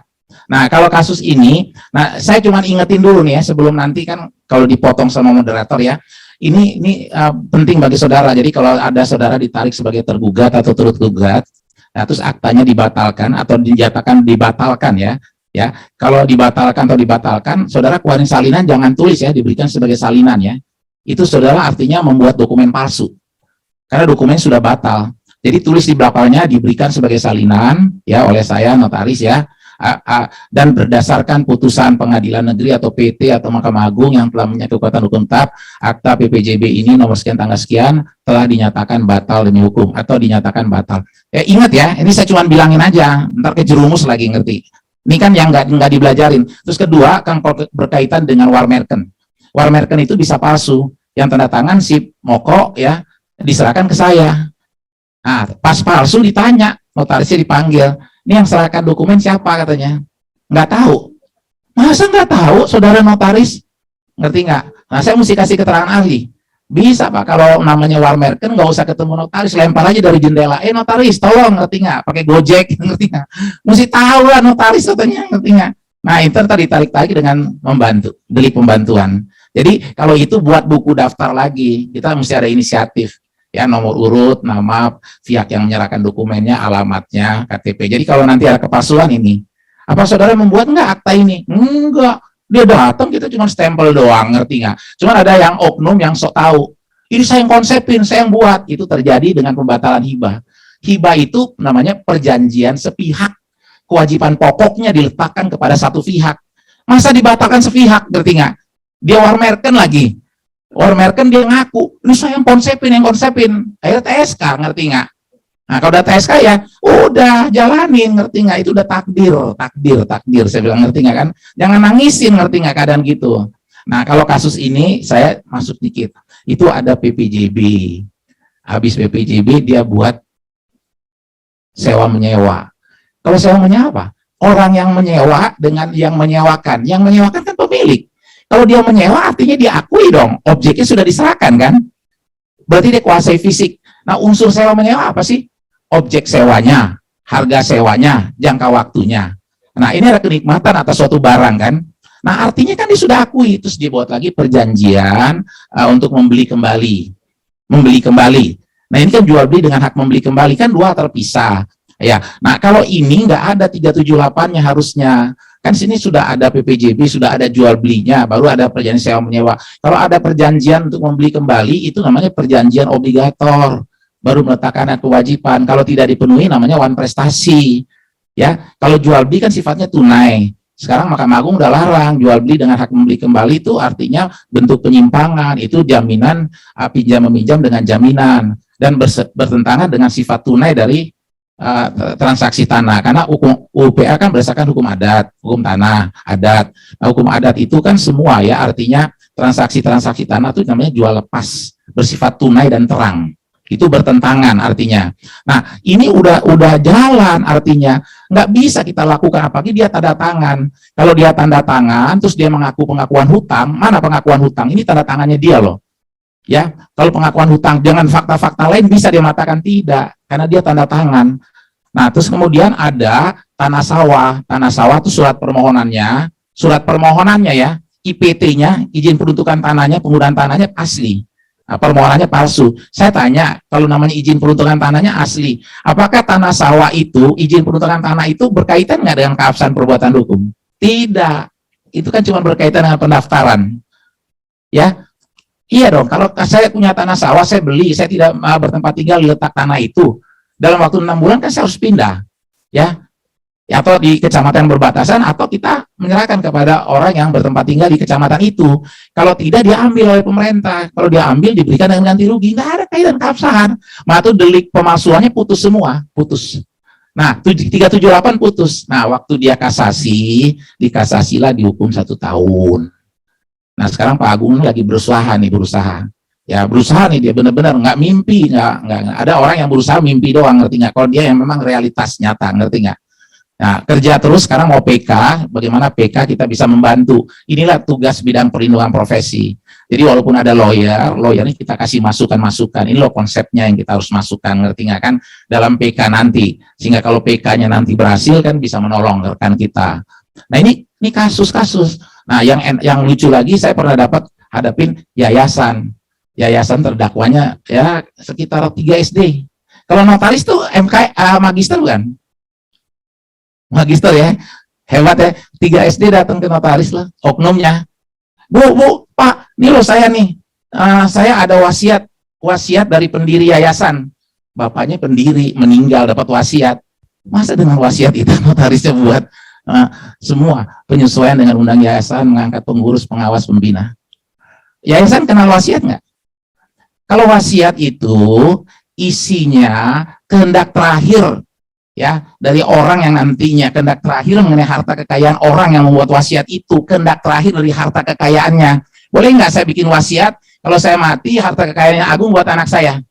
Nah kalau kasus ini, nah saya cuma ingetin dulu nih ya sebelum nanti kan kalau dipotong sama moderator ya. Ini penting bagi saudara. Jadi kalau ada saudara ditarik sebagai tergugat atau turut gugat, nah, terus aktanya dibatalkan atau dinyatakan dibatalkan ya. Ya, kalau dibatalkan atau dibatalkan, saudara keluarin salinan jangan tulis ya, diberikan sebagai salinan ya. Itu saudara artinya membuat dokumen palsu. Karena dokumen sudah batal. Jadi tulis di belakangnya diberikan sebagai salinan ya oleh saya notaris ya. Dan berdasarkan putusan pengadilan negeri atau PT atau Mahkamah Agung yang telah punya kekuatan hukum tetap, akta PPJB ini nomor sekian tanggal sekian telah dinyatakan batal demi hukum atau dinyatakan batal. Ya ingat ya, ini saya cuma bilangin aja, ntar kejerumus lagi ngerti. Ini kan yang nggak dibelajarin. Terus kedua, kan berkaitan dengan warmerken. Warmerken itu bisa palsu. Yang tanda tangan si Moko ya diserahkan ke saya. Nah, pas palsu ditanya, notarisnya dipanggil. Ini yang serahkan dokumen siapa katanya? Nggak tahu. Masa nggak tahu, saudara notaris? Ngerti nggak? Nah, saya mesti kasih keterangan ahli. Bisa Pak, kalau namanya warmerken nggak usah ketemu notaris, lempar aja dari jendela. Notaris, tolong, ngerti nggak? Pakai Gojek, ngerti nggak? Mesti tahu lah notaris katanya, ngerti nggak? Nah, itu tadi ditarik-tarik dengan membantu, delik pembantuan. Jadi kalau itu buat buku daftar lagi, kita mesti ada inisiatif. Ya, nomor urut, nama pihak yang menyerahkan dokumennya, alamatnya, KTP. Jadi kalau nanti ada kepalsuan ini, apa saudara membuat nggak akta ini? Enggak. Dia datang, kita cuma stempel doang, ngerti nggak? Cuma ada yang oknum yang sok tahu. Ini saya yang konsepin, saya yang buat. Itu terjadi dengan pembatalan hibah. Hibah itu namanya perjanjian sepihak. Kewajiban pokoknya diletakkan kepada satu pihak. Masa dibatalkan sepihak, ngerti nggak? Dia warmerken lagi. Warmerken dia ngaku, ini saya yang konsepin. Akhirnya TSK, ngerti nggak? Nah, kalau udah TSK ya, udah jalanin, ngerti nggak? Itu udah takdir. Saya bilang ngerti nggak kan? Jangan nangisin, ngerti nggak keadaan gitu. Nah, kalau kasus ini saya masuk dikit. Itu ada PPJB. Habis PPJB dia buat sewa menyewa. Kalau sewa menyewa apa? Orang yang menyewa dengan yang menyewakan. Yang menyewakan kan pemilik. Kalau dia menyewa artinya dia akui dong, objeknya sudah diserahkan kan? Berarti dia kuasai fisik. Nah, unsur sewa menyewa apa sih? Objek sewanya, harga sewanya, jangka waktunya. Nah, ini ada kenikmatan atas suatu barang kan. Nah, artinya kan dia sudah akui, terus dia buat lagi perjanjian untuk membeli kembali. Membeli kembali. Nah, ini kan jual beli dengan hak membeli kembali, kan dua terpisah. Ya. Nah, kalau ini nggak ada 378-nya harusnya. Kan sini sudah ada PPJB, sudah ada jual belinya, baru ada perjanjian sewa menyewa. Kalau ada perjanjian untuk membeli kembali, itu namanya perjanjian obligator. Baru meletakkan kewajiban. Kalau tidak dipenuhi, namanya wan prestasi. Ya, kalau jual beli kan sifatnya tunai. Sekarang Mahkamah Agung udah larang jual beli dengan hak membeli kembali, itu artinya bentuk penyimpangan, itu jaminan pinjam meminjam dengan jaminan, dan bertentangan dengan sifat tunai dari transaksi tanah, karena hukum UPA kan berdasarkan hukum adat, hukum tanah, adat. Nah, hukum adat itu kan semua ya, artinya transaksi tanah itu namanya jual lepas, bersifat tunai dan terang. Itu bertentangan artinya. Nah, ini udah jalan artinya. Nggak bisa kita lakukan, apalagi dia tanda tangan. Kalau dia tanda tangan, terus dia mengaku pengakuan hutang, mana pengakuan hutang? Ini tanda tangannya dia loh. Ya, kalau pengakuan hutang dengan fakta-fakta lain bisa dia mengatakan tidak, karena dia tanda tangan. Nah, terus kemudian ada tanah sawah. Tanah sawah itu surat permohonannya ya, IPT-nya, izin peruntukan tanahnya, penggunaan tanahnya asli. Nah, permohonannya palsu. Saya tanya, kalau namanya izin peruntukan tanahnya asli, apakah tanah sawah itu, izin peruntukan tanah itu berkaitan nggak dengan keabsahan perbuatan hukum? Tidak. Itu kan cuma berkaitan dengan pendaftaran. Ya, iya dong. Kalau saya punya tanah sawah, saya beli, saya tidak bertempat tinggal di letak tanah itu. Dalam waktu 6 bulan kan saya harus pindah. Ya, atau di kecamatan berbatasan, atau kita menyerahkan kepada orang yang bertempat tinggal di kecamatan itu. Kalau tidak, diambil oleh pemerintah. Kalau diambil, diberikan dengan ganti rugi. Nggak ada kaitan keabsahan. Maka itu delik pemalsuannya putus semua, putus. Nah, 378 putus. Nah, waktu dia kasasi, dikasasilah dihukum 1 tahun. Nah, sekarang Pak Agung lagi berusaha. Ya, berusaha nih, dia benar-benar nggak mimpi, nggak ada orang yang berusaha mimpi doang, ngerti nggak? Kalau dia yang memang realitas nyata, ngerti nggak? Nah, kerja terus, sekarang mau PK, bagaimana PK kita bisa membantu. Inilah tugas bidang perlindungan profesi. Jadi walaupun ada lawyer ini kita kasih masukan-masukan. Ini loh konsepnya yang kita harus masukkan, ngerti nggak kan? Dalam PK nanti. Sehingga kalau PK-nya nanti berhasil kan bisa menolong rekan kita. Nah, ini kasus-kasus. Nah, yang lucu lagi, saya pernah hadapin yayasan. Yayasan terdakwanya ya sekitar 3 SD. Kalau notaris tuh magister bukan? Magister ya, hebat ya. 3 SD datang ke notaris lah, oknumnya. Bu, Pak, ini loh saya nih, saya ada wasiat dari pendiri yayasan. Bapaknya pendiri, meninggal dapat wasiat. Masa dengan wasiat itu notarisnya buat semua penyesuaian dengan undang yayasan, mengangkat pengurus, pengawas, pembina. Yayasan kenal wasiat nggak? Kalau wasiat itu isinya kehendak terakhir ya dari orang yang nantinya, kehendak terakhir mengenai harta kekayaan orang yang membuat wasiat itu, kehendak terakhir dari harta kekayaannya. Boleh nggak saya bikin wasiat, kalau saya mati harta kekayaannya Agung buat anak saya?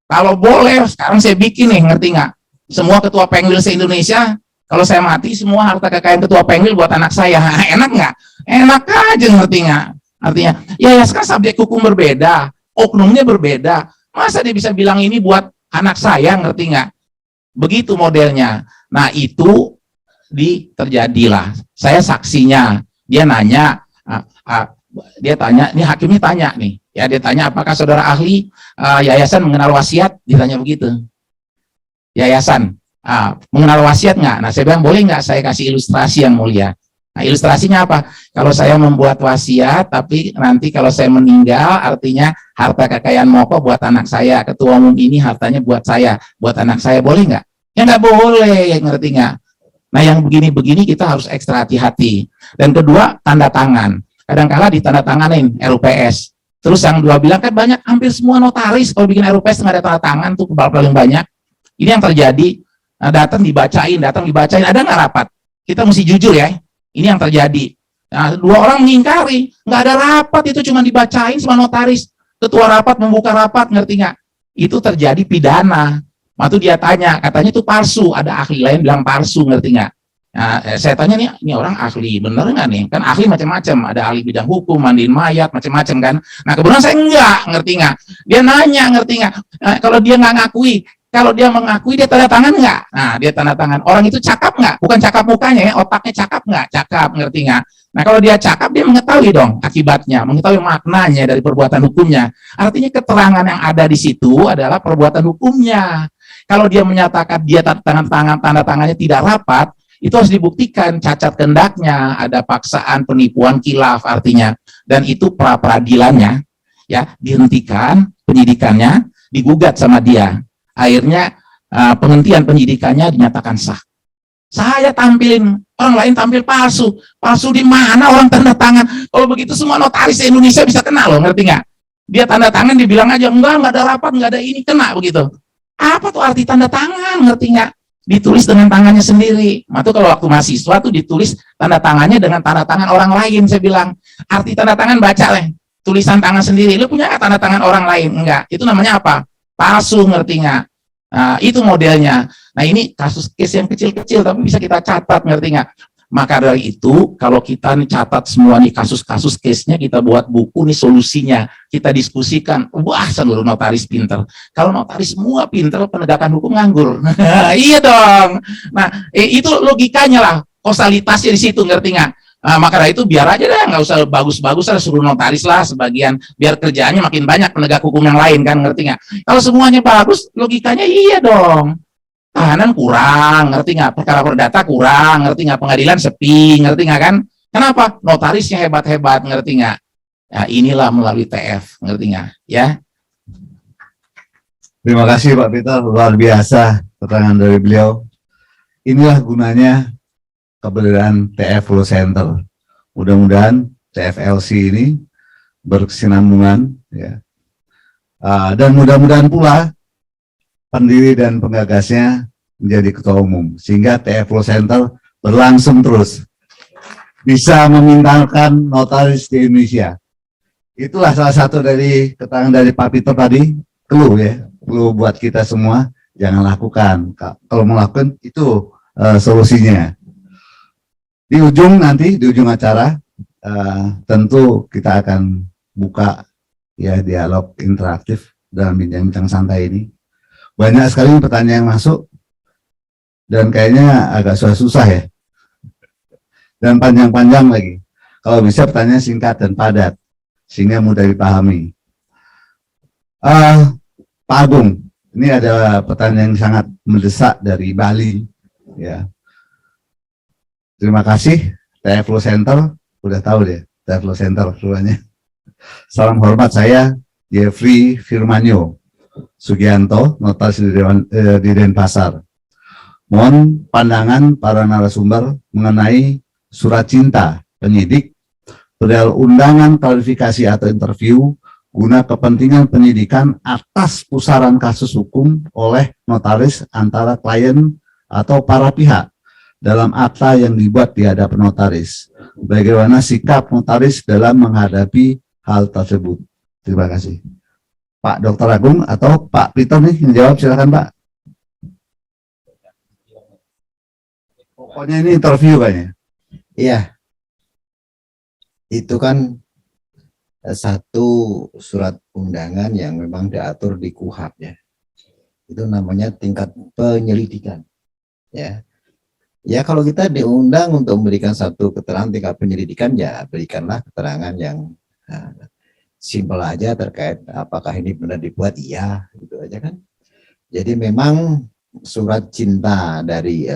Kalau boleh, sekarang saya bikin nih, ngerti nggak? Semua ketua Pengwil se-Indonesia, kalau saya mati semua harta kekayaan ketua Pengwil buat anak saya. Enak nggak? Enak aja, ngerti nggak? Artinya, ya kan subjek hukum berbeda, oknumnya berbeda. Masa dia bisa bilang ini buat anak saya, ngerti nggak? Begitu modelnya. Nah, itu terjadilah. Saya saksinya. Dia nanya, dia tanya, ini hakimnya tanya nih. Ya, dia tanya apakah saudara ahli yayasan mengenal wasiat? Ditanya begitu. Yayasan mengenal wasiat nggak? Nah, saya bilang boleh nggak saya kasih ilustrasi yang mulia? Nah, ilustrasinya apa? Kalau saya membuat wasiat, tapi nanti kalau saya meninggal, artinya harta kekayaan Moko buat anak saya, ketua umum ini hartanya buat saya, buat anak saya, boleh nggak? Ya nggak boleh, ngerti nggak? Nah, yang begini-begini kita harus ekstra hati-hati. Dan kedua, tanda tangan. Kadang-kala ditandatanganin RUPS. Terus yang dua bilang kan banyak, hampir semua notaris kalau bikin RUPS nggak ada tanda tangan tuh paling banyak. Ini yang terjadi. Nah, datang dibacain, ada nggak rapat? Kita mesti jujur ya. Ini yang terjadi. Nah, 2 orang mengingkari, nggak ada rapat, itu cuma dibacain sama notaris. Ketua rapat membuka rapat, ngerti nggak? Itu terjadi pidana. Waktu dia tanya, katanya itu palsu. Ada ahli lain bilang palsu, ngerti nggak? Nah, saya tanya nih, ini orang ahli, bener nggak nih? Kan ahli macam-macam, ada ahli bidang hukum, mandiin mayat, macam-macam kan. Nah, kebetulan saya nggak, ngerti nggak? Dia nanya, ngerti nggak? Nah, kalau dia nggak ngakui, Kalau dia mengakui, dia tanda tangan nggak? Nah, dia tanda tangan. Orang itu cakap nggak? Bukan cakap mukanya ya, otaknya cakap nggak? Cakap, ngerti nggak? Nah, kalau dia cakap, dia mengetahui dong akibatnya, mengetahui maknanya dari perbuatan hukumnya. Artinya keterangan yang ada di situ adalah perbuatan hukumnya. Kalau dia menyatakan dia tanda tangannya tidak rapat, itu harus dibuktikan cacat kehendaknya, ada paksaan, penipuan, khilaf artinya. Dan itu pra-peradilannya, ya, dihentikan penyidikannya, digugat sama dia. Akhirnya penghentian penyidikannya dinyatakan sah. Saya tampilin, orang lain tampil palsu. Palsu di mana orang tanda tangan? Kalau begitu semua notaris Indonesia bisa kena loh, ngerti nggak? Dia tanda tangan, dibilang aja, enggak ada rapat, enggak ada ini, kena begitu. Apa tuh arti tanda tangan, ngerti nggak? Ditulis dengan tangannya sendiri. Itu kalau waktu mahasiswa tuh ditulis tanda tangannya dengan tanda tangan orang lain. Saya bilang, arti tanda tangan baca lah. Tulisan tangan sendiri. Lu punya tanda tangan orang lain? Enggak. Itu namanya apa? Palsu, ngerti nggak? Nah, itu modelnya. Nah, ini kasus case yang kecil-kecil, tapi bisa kita catat, ngerti nggak? Maka dari itu, kalau kita nih catat semua nih kasus-kasus case-nya, kita buat buku nih solusinya, kita diskusikan. Wah, seluruh notaris pinter. Kalau notaris semua pinter, penegakan hukum nganggur. Iya dong. Nah, itu logikanya lah, kausalitasnya di situ, ngerti nggak? Nah, maka dari itu biar aja deh, nggak usah bagus-bagus lah, suruh notaris lah sebagian, biar kerjaannya makin banyak penegak hukum yang lain kan, ngerti nggak? Kalau semuanya bagus, logikanya iya dong. Tahanan kurang, ngerti nggak? Perkara perdata kurang, ngerti nggak? Pengadilan sepi, ngerti nggak kan? Kenapa? Notarisnya hebat-hebat, ngerti nggak? Ya inilah melalui TF, ngerti nggak? Ya. Terima kasih Pak Peter, luar biasa keterangan dari beliau. Inilah gunanya keberadaan TF Law Center. Mudah-mudahan TFLC ini berkesinambungan, ya. Dan mudah-mudahan pula pendiri dan penggagasnya menjadi ketua umum, sehingga TF Law Center berlangsung terus, bisa memintalkan notaris di Indonesia. Itulah salah satu dari keterangan dari Pak Peter tadi, clue ya, clue buat kita semua, jangan lakukan. Kalau melakukan itu solusinya. Di ujung nanti, di ujung acara, tentu kita akan buka ya dialog interaktif dalam bincang-bincang santai ini. Banyak sekali pertanyaan yang masuk, dan kayaknya agak susah-susah ya. Dan panjang-panjang lagi. Kalau bisa pertanyaan singkat dan padat, sehingga mudah dipahami. Pak Agung, ini ada pertanyaan yang sangat mendesak dari Bali. Ya. Terima kasih, TF Law Center, udah tahu deh, TF Law Center keluarnya. Salam hormat, saya Jeffrey Firmanyo Sugianto, notaris di Denpasar. Mohon pandangan para narasumber mengenai surat cinta penyidik, perihal undangan klarifikasi atau interview guna kepentingan penyidikan atas pusaran kasus hukum oleh notaris antara klien atau para pihak dalam akta yang dibuat di hadapan notaris. Bagaimana sikap notaris dalam menghadapi hal tersebut? Terima kasih. Pak Dr. Agung atau Pak Peter nih yang jawab, silakan Pak. Pokoknya ini interview kayaknya. Iya. Itu kan satu surat undangan yang memang diatur di KUHP ya. Itu namanya tingkat penyelidikan. Ya. Ya kalau kita diundang untuk memberikan satu keterangan tingkat penyelidikan, ya berikanlah keterangan yang simpel aja terkait apakah ini benar dibuat, iya gitu aja kan. Jadi memang surat cinta dari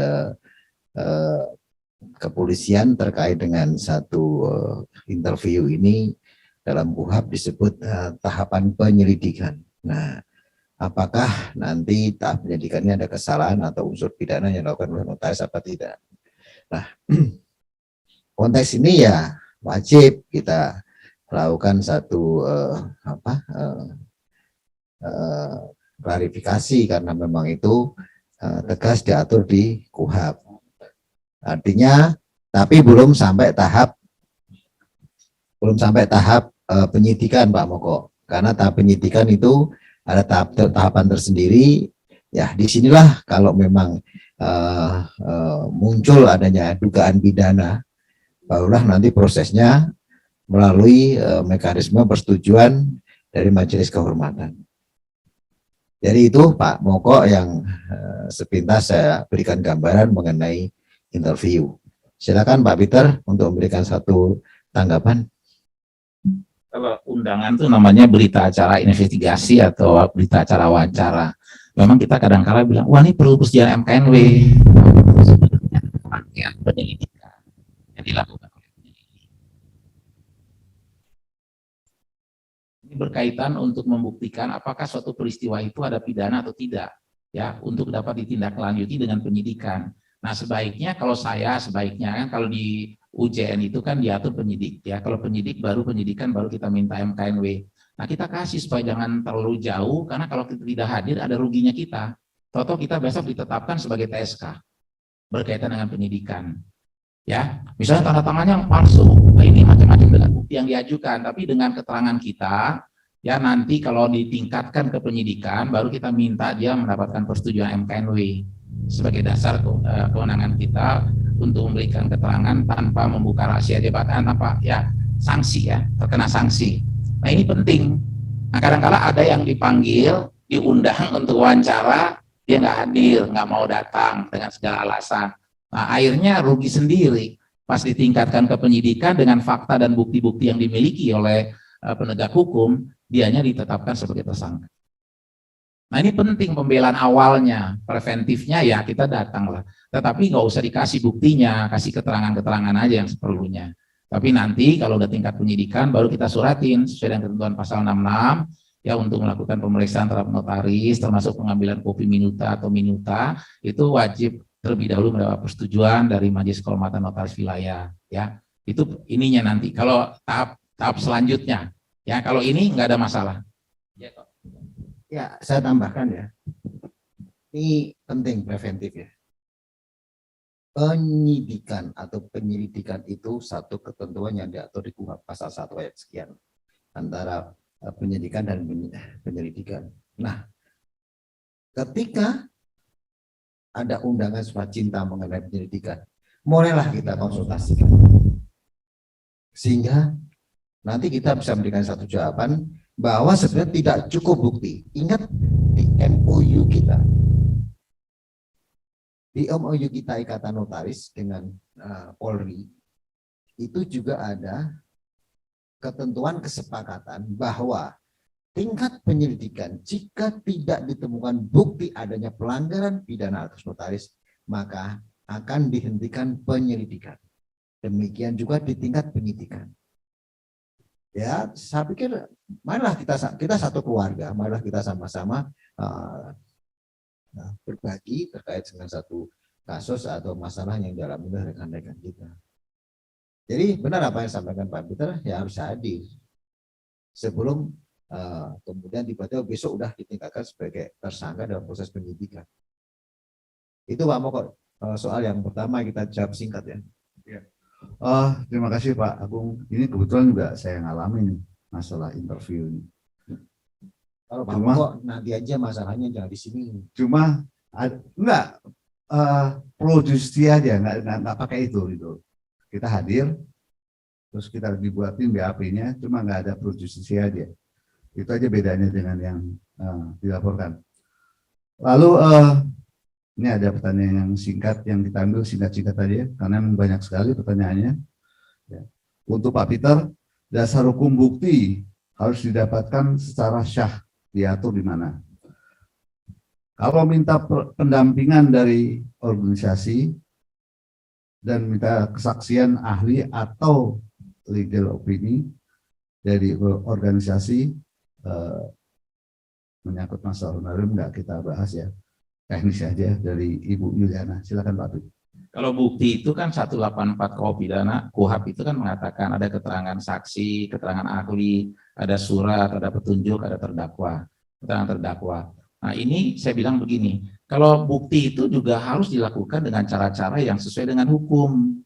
kepolisian terkait dengan satu interview ini dalam KUHP disebut tahapan penyelidikan. Nah, apakah nanti tahap penyelidikannya ada kesalahan atau unsur pidana yang dilakukan oleh notaris apa tidak? Nah, konteks ini ya wajib kita lakukan satu klarifikasi karena memang itu tegas diatur di KUHP. Artinya, tapi belum sampai tahap penyidikan Pak Moko, karena tahap penyidikan itu ada tahapan tersendiri. Ya, disinilah kalau memang muncul adanya dugaan pidana, barulah nanti prosesnya melalui mekanisme persetujuan dari Majelis Kehormatan. Jadi itu Pak Moko yang sepintas saya berikan gambaran mengenai interview. Silakan Pak Peter untuk memberikan satu tanggapan. Kalau undangan itu namanya berita acara investigasi atau berita acara wawancara. Memang kita kadang-kala bilang, wah ini perlu persetujuan MKNW. Sebenarnya rangkaian penyelidikan yang dilakukan oleh penyelidik. Ini berkaitan untuk membuktikan apakah suatu peristiwa itu ada pidana atau tidak, ya, untuk dapat ditindaklanjuti dengan penyidikan. Nah, sebaiknya kalau sebaiknya kan kalau di UJN itu kan diatur penyidik, ya. Kalau penyidik baru penyidikan baru kita minta MKNW. Nah, kita kasih supaya jangan terlalu jauh, karena kalau kita tidak hadir ada ruginya kita. Toto kita besok ditetapkan sebagai TSK berkaitan dengan penyidikan. Ya, misalnya tanda tangannya palsu, nah ini macam-macam dengan bukti yang diajukan, tapi dengan keterangan kita, ya nanti kalau ditingkatkan ke penyidikan, baru kita minta dia mendapatkan persetujuan MKNW sebagai dasar kewenangan kita untuk memberikan keterangan tanpa membuka rahasia jabatan, tanpa ya sanksi, ya terkena sanksi. Nah ini penting. Nah kadang-kala ada yang dipanggil, diundang untuk wawancara, dia nggak hadir, nggak mau datang dengan segala alasan. Nah akhirnya rugi sendiri. Pas ditingkatkan ke penyidikan dengan fakta dan bukti-bukti yang dimiliki oleh penegak hukum, dianya ditetapkan sebagai tersangka. Nah ini penting pembelaan awalnya, preventifnya ya kita datanglah. Tetapi nggak usah dikasih buktinya, kasih keterangan-keterangan aja yang seperlunya. Tapi nanti kalau udah tingkat penyidikan baru kita suratin sesuai dengan ketentuan pasal 66 ya untuk melakukan pemeriksaan terhadap notaris termasuk pengambilan kopi minuta atau minuta itu wajib terlebih dahulu mendapat persetujuan dari Majelis Kehormatan Notaris Wilayah ya. Itu ininya nanti. Kalau tahap selanjutnya ya kalau ini nggak ada masalah. Ya, saya tambahkan ya. Ini penting preventif ya. Penyidikan atau penyelidikan itu satu ketentuan yang diatur di KUHP pasal 1 ayat sekian antara penyidikan dan penyelidikan. Nah, ketika ada undangan swacinta mengenai penyelidikan, mulailah kita konsultasikan. Sehingga nanti kita bisa memberikan satu jawaban bahwa sebenarnya tidak cukup bukti. Ingat di MOU kita. Di MOU kita Ikatan Notaris dengan Polri, itu juga ada ketentuan kesepakatan bahwa tingkat penyelidikan jika tidak ditemukan bukti adanya pelanggaran pidana atas notaris, maka akan dihentikan penyelidikan. Demikian juga di tingkat penyidikan. Ya, saya pikir marilah kita satu keluarga, marilah kita sama-sama berbagi terkait dengan satu kasus atau masalah yang dialami oleh rekan-rekan kita. Jadi benar apa yang disampaikan Pak Peter, ya harus hadir sebelum kemudian tiba-tiba besok udah ditingkatkan sebagai tersangka dalam proses penyidikan. Itu Pak Moko soal yang pertama kita jawab singkat ya. Terima kasih Pak Agung. Ini kebetulan juga saya ngalami nih masalah interview ini. Kalau Pak Moko nanti aja masalahnya jangan di sini. Cuma enggak pro justia aja, enggak pakai itu gitu. Kita hadir, terus kita dibuatin BAP-nya, cuma nggak ada pro justia aja. Itu aja bedanya dengan yang dilaporkan. Lalu ini ada pertanyaan yang singkat yang kita ambil singkat-singkat aja karena banyak sekali pertanyaannya. Ya. Untuk Pak Peter, dasar hukum bukti harus didapatkan secara syah, diatur di mana? Kalau minta pendampingan dari organisasi dan minta kesaksian ahli atau legal opinion dari organisasi menyangkut masalah honorer nggak kita bahas ya. Teknis saja dari Ibu Yuliana. Silakan Pak Bik. Kalau bukti itu kan 184 KUH pidana, KUHP itu kan mengatakan ada keterangan saksi, keterangan ahli, ada surat, ada petunjuk, ada terdakwa, keterangan terdakwa. Nah ini saya bilang begini, kalau bukti itu juga harus dilakukan dengan cara-cara yang sesuai dengan hukum.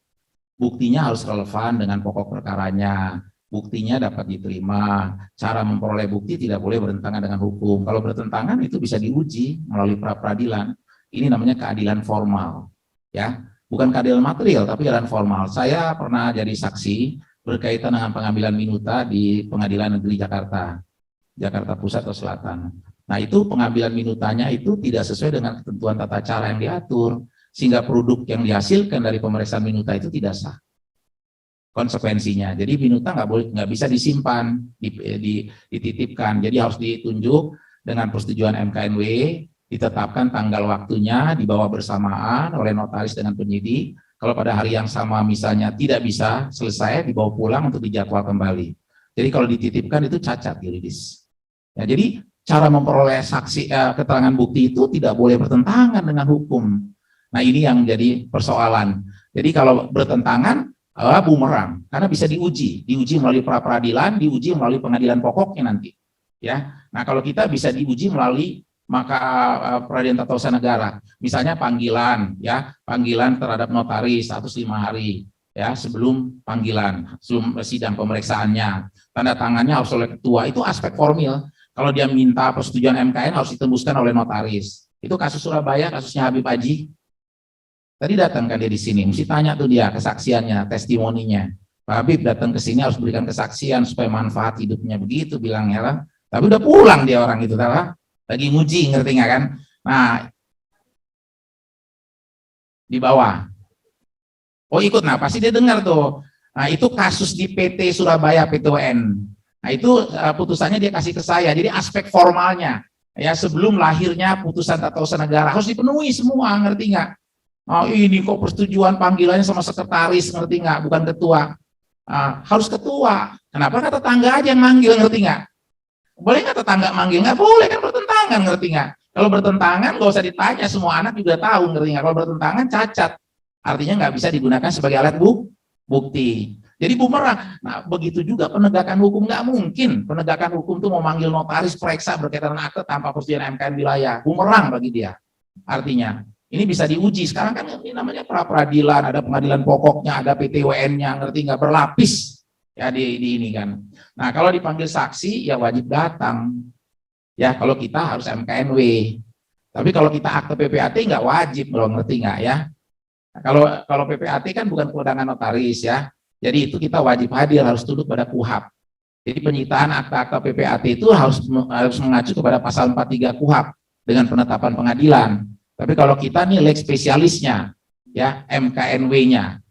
Buktinya harus relevan dengan pokok perkaranya, buktinya dapat diterima, cara memperoleh bukti tidak boleh bertentangan dengan hukum. Kalau bertentangan itu bisa diuji melalui pra-peradilan. Ini namanya keadilan formal, ya, bukan keadilan material tapi keadilan formal. Saya pernah jadi saksi berkaitan dengan pengambilan minuta di Pengadilan Negeri Jakarta Pusat atau Selatan. Nah, itu pengambilan minutanya itu tidak sesuai dengan ketentuan tata cara yang diatur, sehingga produk yang dihasilkan dari pemeriksaan minuta itu tidak sah. Konsekuensinya, jadi minuta nggak bisa disimpan, dititipkan, jadi harus ditunjuk dengan persetujuan MKNW, ditetapkan tanggal waktunya, dibawa bersamaan oleh notaris dengan penyidik. Kalau pada hari yang sama misalnya tidak bisa selesai, dibawa pulang untuk dijadwal kembali. Jadi kalau dititipkan itu cacat yuridis. Ya, jadi cara memperoleh saksi keterangan bukti itu tidak boleh bertentangan dengan hukum. Nah, ini yang jadi persoalan. Jadi kalau bertentangan, bumerang, karena bisa diuji melalui pra peradilan, diuji melalui pengadilan pokoknya nanti. Ya, nah kalau kita bisa diuji melalui peradilan tata usaha negara, misalnya panggilan terhadap notaris 105 hari ya sebelum panggilan, sebelum sidang pemeriksaannya, tanda tangannya harus oleh ketua, itu aspek formil. Kalau dia minta persetujuan MKN harus ditembuskan oleh notaris. Itu kasus Surabaya, kasusnya Habib Haji. Tadi datang kan dia di sini, mesti tanya tuh dia kesaksiannya, testimoninya. Pak Habib datang ke sini harus berikan kesaksian supaya manfaat hidupnya, begitu bilangnya lah. Tapi udah pulang dia orang itu, tahu? Lagi nguji, ngerti nggak kan? Nah, di bawah. Oh ikut, nah pasti dia dengar tuh. Nah itu kasus di PT Surabaya PTWN. Nah itu putusannya dia kasih ke saya. Jadi aspek formalnya, ya sebelum lahirnya putusan tata usaha negara harus dipenuhi semua, ngerti nggak? Oh ini kok persetujuan panggilannya sama sekretaris, ngerti nggak? Bukan ketua. Harus ketua. Kenapa nggak tetangga aja yang manggil, ngerti nggak? Boleh nggak tetangga manggil? Nggak boleh, kan bertentangan, ngerti nggak? Kalau bertentangan nggak usah ditanya, semua anak juga tahu, ngerti nggak? Kalau bertentangan cacat. Artinya nggak bisa digunakan sebagai alat bukti. Jadi bumerang. Nah begitu juga penegakan hukum, nggak mungkin penegakan hukum tuh mau manggil notaris periksa berkaitan dengan akte tanpa persetujuan MKN wilayah. Bumerang bagi dia. Artinya. Ini bisa diuji. Sekarang kan ini namanya pra peradilan, ada pengadilan pokoknya, ada PTWN-nya, ngerti nggak, berlapis ya di ini kan. Nah kalau dipanggil saksi ya wajib datang. Ya kalau kita harus MKNW. Tapi kalau kita akte PPAT nggak wajib, loh, ngerti nggak ya? Nah, kalau PPAT kan bukan kewenangan notaris ya. Jadi itu kita wajib hadir, harus tunduk pada KUHAP. Jadi penyitaan akta-akta PPAT itu harus mengacu kepada pasal 43 KUHAP dengan penetapan pengadilan. Tapi kalau kita nih leg spesialisnya, ya MKNW-nya,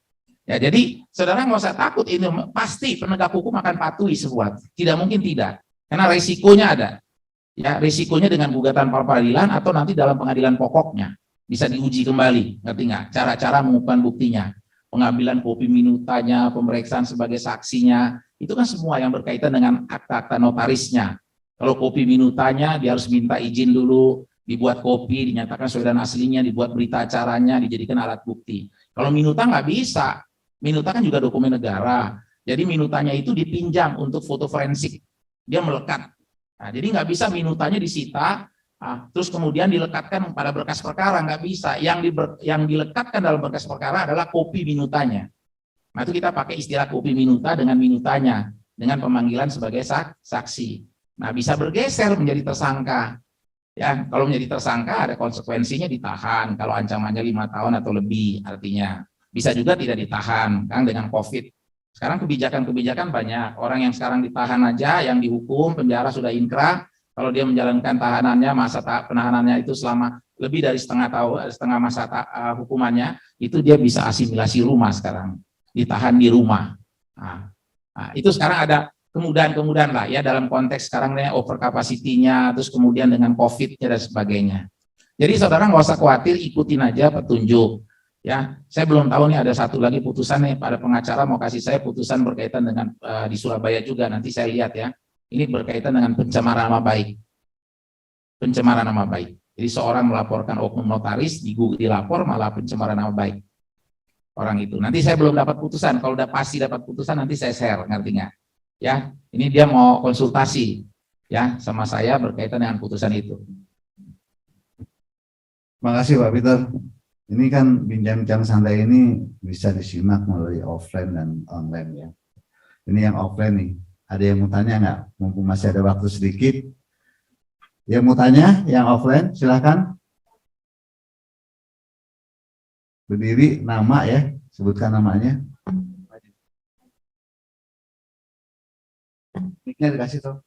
ya jadi saudara nggak usah takut, ini pasti penegak hukum akan patuhi semua, tidak mungkin tidak, karena resikonya ada, ya resikonya dengan gugatan pra peradilan atau nanti dalam pengadilan pokoknya bisa diuji kembali, ngerti nggak? Cara-cara mengumpulkan buktinya, pengambilan kopi minutanya, pemeriksaan sebagai saksinya, itu kan semua yang berkaitan dengan akta-akta notarisnya. Kalau kopi minutanya dia harus minta izin dulu, dibuat kopi, dinyatakan sesuai dengan aslinya, dibuat berita acaranya, dijadikan alat bukti. Kalau minuta nggak bisa, minuta kan juga dokumen negara, jadi minutanya itu dipinjam untuk foto forensik, dia melekat. Nah, jadi nggak bisa minutanya disita, terus kemudian dilekatkan pada berkas perkara, nggak bisa. Yang dilekatkan dalam berkas perkara adalah kopi minutanya. Nah itu kita pakai istilah kopi minuta dengan minutanya, dengan pemanggilan sebagai saksi. Nah bisa bergeser menjadi tersangka. Ya, kalau menjadi tersangka ada konsekuensinya ditahan kalau ancamannya 5 tahun atau lebih, artinya bisa juga tidak ditahan kan dengan COVID. Sekarang kebijakan-kebijakan banyak, orang yang sekarang ditahan aja, yang dihukum penjara sudah inkrah, kalau dia menjalankan tahanannya, masa penahanannya itu selama lebih dari setengah masa hukumannya, itu dia bisa asimilasi rumah sekarang, ditahan di rumah. Nah, itu sekarang ada kemudahan-kemudahan lah ya dalam konteks sekarang over capacity-nya, terus kemudian dengan COVID-nya dan sebagainya. Jadi saudara nggak usah khawatir, ikutin aja petunjuk. Ya, saya belum tahu nih ada satu lagi putusan nih, pada pengacara mau kasih saya putusan berkaitan dengan di Surabaya juga, nanti saya lihat ya. Ini berkaitan dengan pencemaran nama baik. Pencemaran nama baik. Jadi seorang melaporkan oknum notaris, dilapor malah pencemaran nama baik orang itu. Nanti saya belum dapat putusan, kalau udah pasti dapat putusan nanti saya share, ngerti nggak? Ya, ini dia mau konsultasi ya sama saya berkaitan dengan putusan itu. Makasih Pak Peter. Ini kan bincang-bincang santai ini bisa disimak melalui offline dan online ya. Ini yang offline nih. Ada yang mau tanya nggak? Mumpung masih ada waktu sedikit. Yang mau tanya, yang offline silahkan. Berdiri, nama ya, sebutkan namanya. Mic-nya dikasih tuh.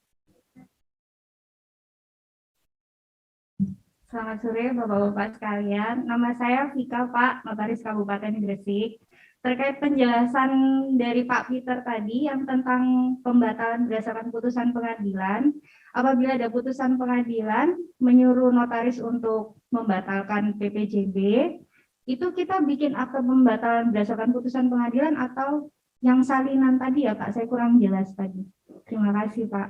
Selamat sore Bapak-Bapak sekalian. Nama saya Vika, Pak, Notaris Kabupaten Gresik. Terkait penjelasan dari Pak Peter tadi yang tentang pembatalan berdasarkan putusan pengadilan, apabila ada putusan pengadilan menyuruh notaris untuk membatalkan PPJB, itu kita bikin akte pembatalan berdasarkan putusan pengadilan atau yang salinan tadi ya Pak? Saya kurang jelas tadi. Terima kasih Pak.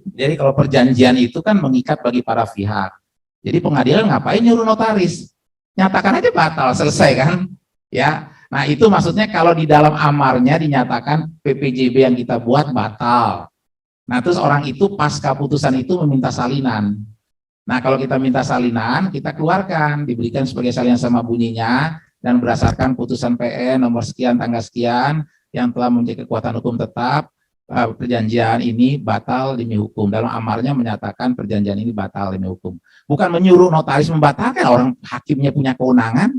Jadi kalau perjanjian itu kan mengikat bagi para pihak. Jadi pengadilan ngapain nyuruh notaris? Nyatakan aja batal, selesai kan? Ya. Nah, itu maksudnya kalau di dalam amarnya dinyatakan PPJB yang kita buat batal. Nah, terus orang itu pasca putusan itu meminta salinan. Nah, kalau kita minta salinan, kita keluarkan, diberikan sebagai salinan sama bunyinya, dan berdasarkan putusan PN nomor sekian tanggal sekian yang telah memiliki kekuatan hukum tetap, perjanjian ini batal demi hukum. Dalam amarnya menyatakan perjanjian ini batal demi hukum. Bukan menyuruh notaris membatalkan, orang hakimnya punya kewenangan.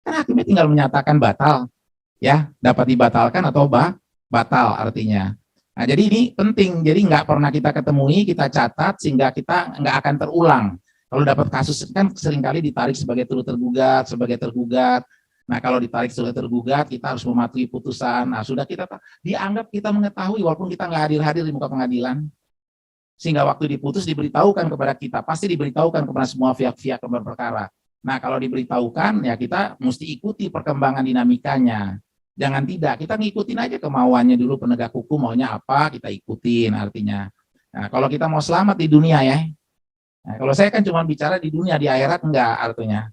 Kan hakimnya tinggal menyatakan batal, ya, dapat dibatalkan atau batal artinya. Nah, jadi ini penting. Jadi nggak pernah kita ketemui, kita catat sehingga kita nggak akan terulang. Kalau dapat kasus kan seringkali ditarik sebagai turut tergugat, sebagai tergugat. Nah, kalau ditarik sebagai tergugat, kita harus mematuhi putusan. Nah, sudah kita dianggap kita mengetahui walaupun kita nggak hadir-hadir di muka pengadilan. Sehingga waktu diputus diberitahukan kepada kita, pasti diberitahukan kepada semua pihak-pihak yang berperkara. Nah, kalau diberitahukan, ya kita mesti ikuti perkembangan dinamikanya. Jangan tidak, kita ngikutin aja kemauannya dulu penegak hukum, maunya apa, kita ikutin artinya. Nah, kalau kita mau selamat di dunia ya, nah, kalau saya kan cuma bicara di dunia, di akhirat enggak artinya.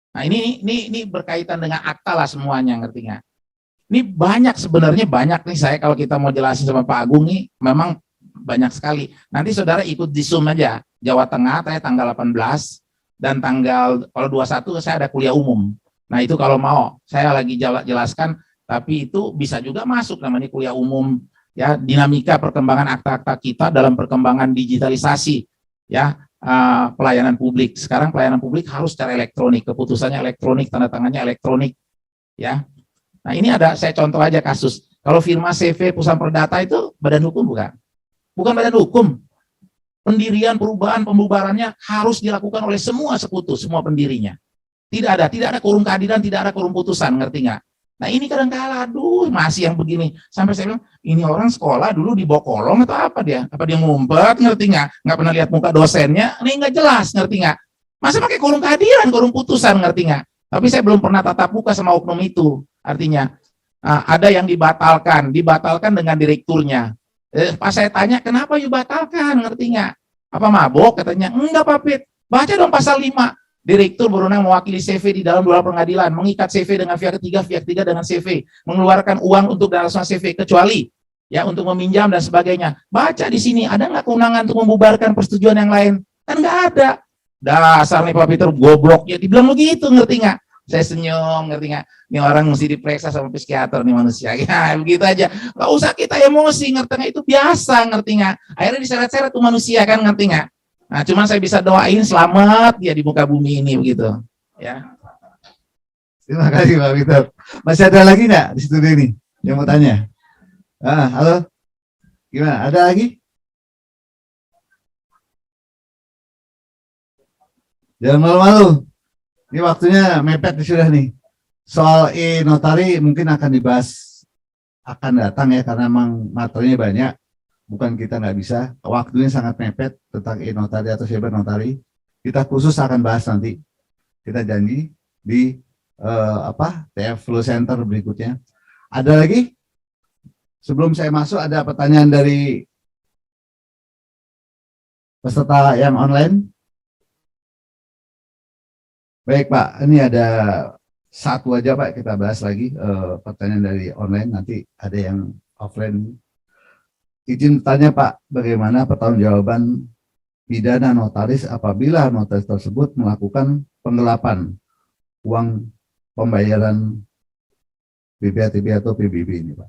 Nah, ini berkaitan dengan akta lah semuanya, ngerti nggak? Ini banyak sebenarnya, banyak nih saya kalau kita mau jelasin sama Pak Agung nih, memang banyak sekali. Nanti saudara ikut di Zoom aja, Jawa Tengah, saya tanggal 18, dan tanggal, kalau 21 saya ada kuliah umum. Nah, itu kalau mau, saya lagi jelaskan, tapi itu bisa juga masuk namanya kuliah umum, ya, dinamika perkembangan akta-akta kita dalam perkembangan digitalisasi, ya, pelayanan publik. Sekarang pelayanan publik harus secara elektronik, keputusannya elektronik, tanda tangannya elektronik, ya. Nah, ini ada, saya contoh aja kasus. Kalau firma CV Pusat Perdata itu badan hukum bukan? Bukan badan hukum. Pendirian, perubahan, pembubarannya harus dilakukan oleh semua sekutu, semua pendirinya. Tidak ada quorum keadilan, tidak ada quorum putusan, ngerti nggak? Nah, ini kadang-kala, aduh, masih yang begini. Sampai saya bilang, ini orang sekolah dulu di bawah kolong atau apa dia? Apa dia ngumpet, ngerti nggak? Nggak pernah lihat muka dosennya, ini nggak jelas, ngerti nggak? Masa pakai quorum keadilan, quorum putusan, ngerti nggak? Tapi saya belum pernah tatap muka sama oknum itu. Artinya, ada yang dibatalkan dengan direkturnya. Pas saya tanya, kenapa dibatalkan, ngerti nggak? Apa mabok? Katanya, enggak Pak Pit. Baca dong pasal 5. Direktur berwenang mewakili CV di dalam dua pengadilan, mengikat CV dengan pihak ketiga dengan CV, mengeluarkan uang untuk dana CV, kecuali ya untuk meminjam dan sebagainya. Baca di sini, ada nggak kewenangan untuk membubarkan persetujuan yang lain? Kan nggak ada. Dasar nih Pak Peter goblok, ya dibilang begitu, ngerti nggak? Saya senyum, ngerti nggak? Ini orang mesti diperiksa sama psikiater nih manusia. Ya begitu aja. Nggak usah kita emosi, ngerti nggak? Itu biasa, ngerti nggak? Akhirnya diseret-seret tuh manusia kan, ngerti nggak? Nah, cuma saya bisa doain selamat dia di muka bumi ini begitu. Ya. Terima kasih Pak Peter. Masih ada lagi nggak di studio ini yang mau tanya? Halo, gimana? Ada lagi? Jangan malu-malu. Ini waktunya mepet sudah nih. Soal e-notari mungkin akan dibahas, akan datang ya, karena memang materinya banyak. Bukan kita nggak bisa, waktunya sangat mepet tentang e-notari atau cyber notari. Kita khusus akan bahas nanti. Kita janji di TF Flow Center berikutnya. Ada lagi? Sebelum saya masuk, ada pertanyaan dari peserta yang online. Baik Pak, ini ada satu aja Pak, kita bahas lagi pertanyaan dari online, nanti ada yang offline. Izin tanya Pak, bagaimana pertanggungjawaban pidana notaris apabila notaris tersebut melakukan penggelapan uang pembayaran BPATB atau PBB ini Pak?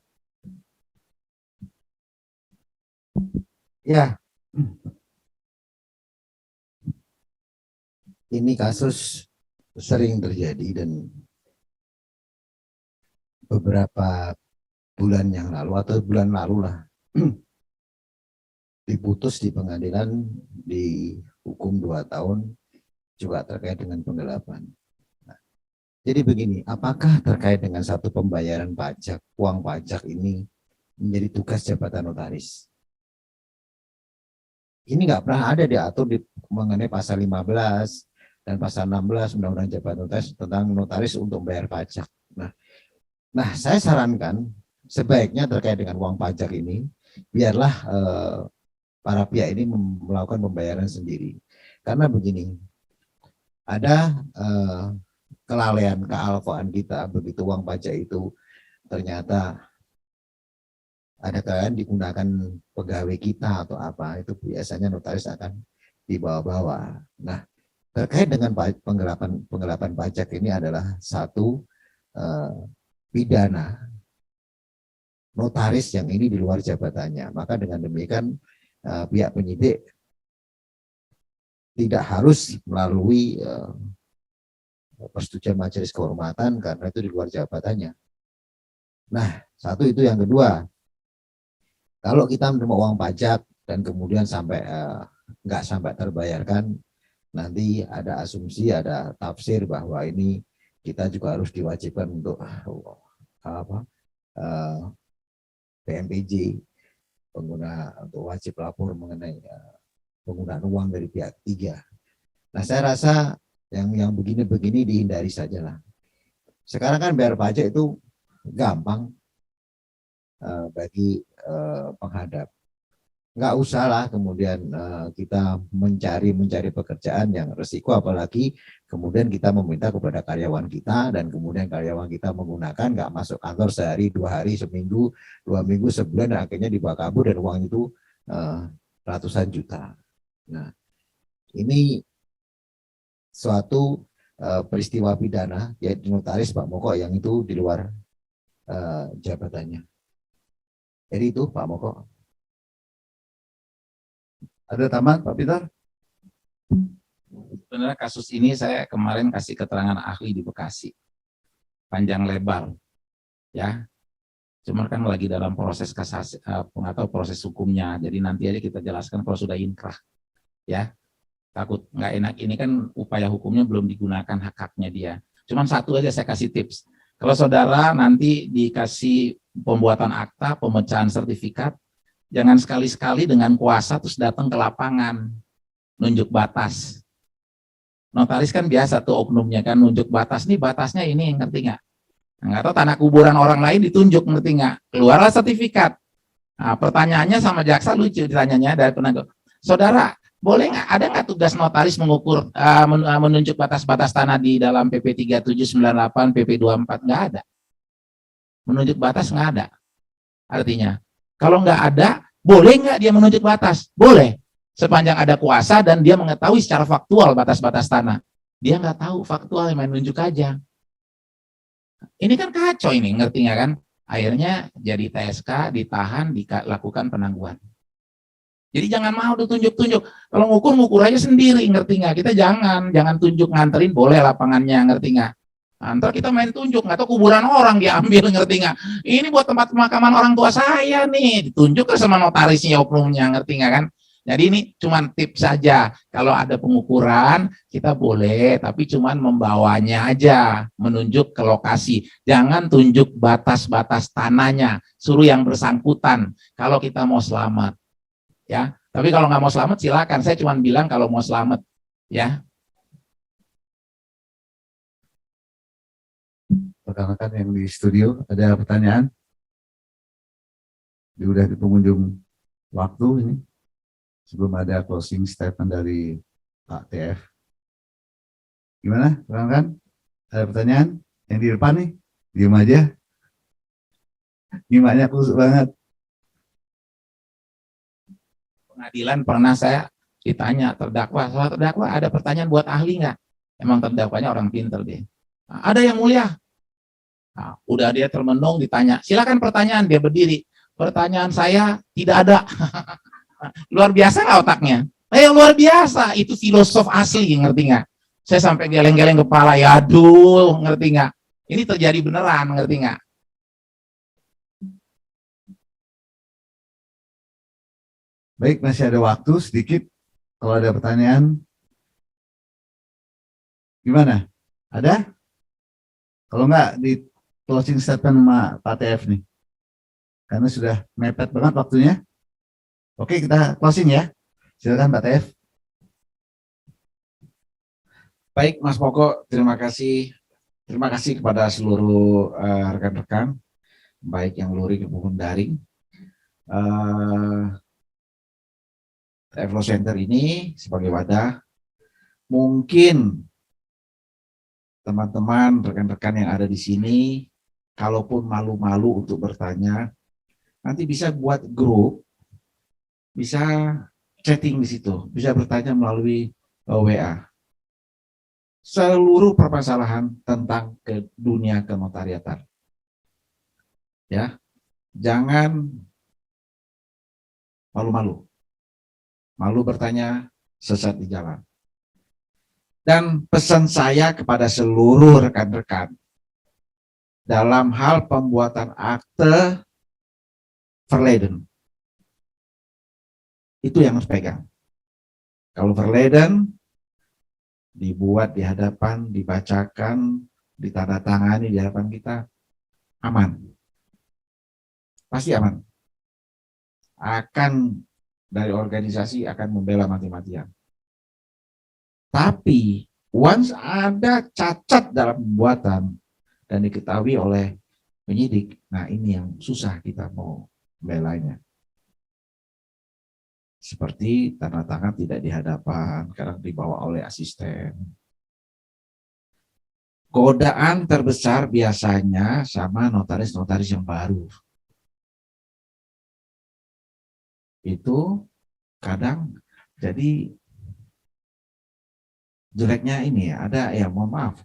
Ya, ini kasus sering terjadi dan beberapa bulan yang lalu atau bulan lalu lah diputus di pengadilan dihukum 2 tahun juga terkait dengan penggelapan. Nah, jadi begini, apakah terkait dengan satu pembayaran pajak, uang pajak ini menjadi tugas jabatan notaris? Ini nggak pernah ada diatur mengenai pasal 15 dan pasal 16 Undang-Undang Jabatan Notaris tentang notaris untuk membayar pajak. Nah, saya sarankan sebaiknya terkait dengan uang pajak ini, biarlah para pihak ini melakukan pembayaran sendiri. Karena begini, ada kelalaian, kealpaan kita begitu uang pajak itu ternyata ada kan digunakan pegawai kita atau apa, itu biasanya notaris akan dibawa-bawa. Nah, terkait dengan penggelapan pajak ini adalah satu pidana notaris yang ini di luar jabatannya. Maka dengan demikian pihak penyidik tidak harus melalui persetujuan majelis kehormatan karena itu di luar jabatannya. Nah, satu itu. Yang kedua, kalau kita menerima uang pajak dan kemudian sampai nggak sampai terbayarkan, nanti ada asumsi, ada tafsir bahwa ini kita juga harus diwajibkan untuk PMPJ, pengguna untuk wajib lapor mengenai penggunaan uang dari pihak ketiga. Nah, saya rasa yang begini-begini dihindari sajalah. Sekarang kan bayar pajak itu gampang bagi penghadap. Nggak usah lah kemudian kita mencari pekerjaan yang resiko, apalagi kemudian kita meminta kepada karyawan kita dan kemudian karyawan kita menggunakan, nggak masuk kantor sehari, 2 hari, seminggu, 2 minggu, sebulan, dan akhirnya dibawa kabur dan uang itu ratusan juta. Nah, ini suatu peristiwa pidana, yaitu notaris Pak Moko yang itu di luar jabatannya. Jadi itu Pak Moko. Ada tambahan Pak Peter? Sebenarnya kasus ini saya kemarin kasih keterangan ahli di Bekasi, panjang lebar, ya. Cuma kan lagi dalam proses kasasi atau proses hukumnya, jadi nanti aja kita jelaskan kalau sudah inkrah, ya. Takut nggak enak, ini kan upaya hukumnya belum digunakan hak-haknya dia. Cuman satu aja saya kasih tips, kalau saudara nanti dikasih pembuatan akta, pemecahan sertifikat, jangan sekali-sekali dengan kuasa terus datang ke lapangan, nunjuk batas. Notaris kan biasa tuh oknumnya kan nunjuk batas, nih batasnya ini, ngerti nggak? Nggak tahu tanah kuburan orang lain ditunjuk, ngerti nggak? Keluarlah sertifikat. Nah, pertanyaannya sama jaksa lucu ditanyanya dari penegak. Saudara, boleh nggak, ada nggak tugas notaris mengukur, menunjuk batas-batas tanah di dalam PP 3798, PP 24? Nggak ada. Menunjuk batas nggak ada. Artinya, kalau nggak ada, boleh nggak dia menunjuk batas? Boleh. Sepanjang ada kuasa dan dia mengetahui secara faktual batas-batas tanah. Dia nggak tahu faktual, main nunjuk aja. Ini kan kacau ini, ngerti nggak kan? Akhirnya jadi TSK, ditahan, dilakukan penangguhan. Jadi jangan mau ditunjuk-tunjuk. Kalau ngukur aja sendiri, ngerti nggak? Kita jangan tunjuk, nganterin boleh lapangannya, ngerti nggak? Ntar kita main tunjuk, nggak tahu kuburan orang diambil, ngerti nggak? Ini buat tempat pemakaman orang tua saya nih, ditunjuk ke sama notarisnya, oknumnya, ngerti nggak kan? Jadi ini cuma tips saja. Kalau ada pengukuran, kita boleh, tapi cuma membawanya aja, menunjuk ke lokasi. Jangan tunjuk batas-batas tanahnya, suruh yang bersangkutan. Kalau kita mau selamat, ya. Tapi kalau nggak mau selamat, silakan. Saya cuma bilang kalau mau selamat, ya. Rekan-rekan yang di studio, ada pertanyaan? Udah di pengunjung waktu ini, sebelum ada closing statement dari Pak TF. Gimana, rekan-rekan? Ada pertanyaan? Yang di depan nih, diam aja. Gimana khusus banget. Pengadilan pernah saya ditanya terdakwa, soal terdakwa ada pertanyaan buat ahli nggak? Emang terdakwanya orang pinter deh. Nah, ada yang mulia. Nah, udah dia termenung ditanya, silakan pertanyaan, dia berdiri. Pertanyaan saya tidak ada. Luar biasa nggak otaknya? Luar biasa, itu filosof asli, ngerti nggak? Saya sampai geleng-geleng kepala, ya aduh, ngerti nggak? Ini terjadi beneran, ngerti nggak? Baik, masih ada waktu sedikit. Kalau ada pertanyaan, gimana? Ada? Kalau enggak, di closing statement sama Pak TF nih. Karena sudah mepet banget waktunya. Oke, kita closing ya. Silakan Pak TF. Baik, Mas Moko, terima kasih. Terima kasih kepada seluruh rekan-rekan, baik yang luring maupun daring. TF Center ini sebagai wadah, mungkin teman-teman, rekan-rekan yang ada di sini, kalaupun malu-malu untuk bertanya, nanti bisa buat grup, bisa chatting di situ, bisa bertanya melalui WA. Seluruh permasalahan tentang ke dunia kenotariatan. Ya, jangan malu-malu. Malu bertanya, sesat di jalan. Dan pesan saya kepada seluruh rekan-rekan dalam hal pembuatan akte verleden, itu yang harus pegang. Kalau verleden dibuat di hadapan, dibacakan, ditandatangani di hadapan kita, aman. Pasti aman. Akan dari organisasi akan membela mati-matian. Tapi once ada cacat dalam pembuatan dan diketahui oleh penyidik, nah ini yang susah kita mau membelanya. Seperti tanda tangan tidak di hadapan, kadang dibawa oleh asisten. Godaan terbesar biasanya sama notaris-notaris yang baru. Itu kadang jadi jeleknya ini ya, ada ya mohon maaf,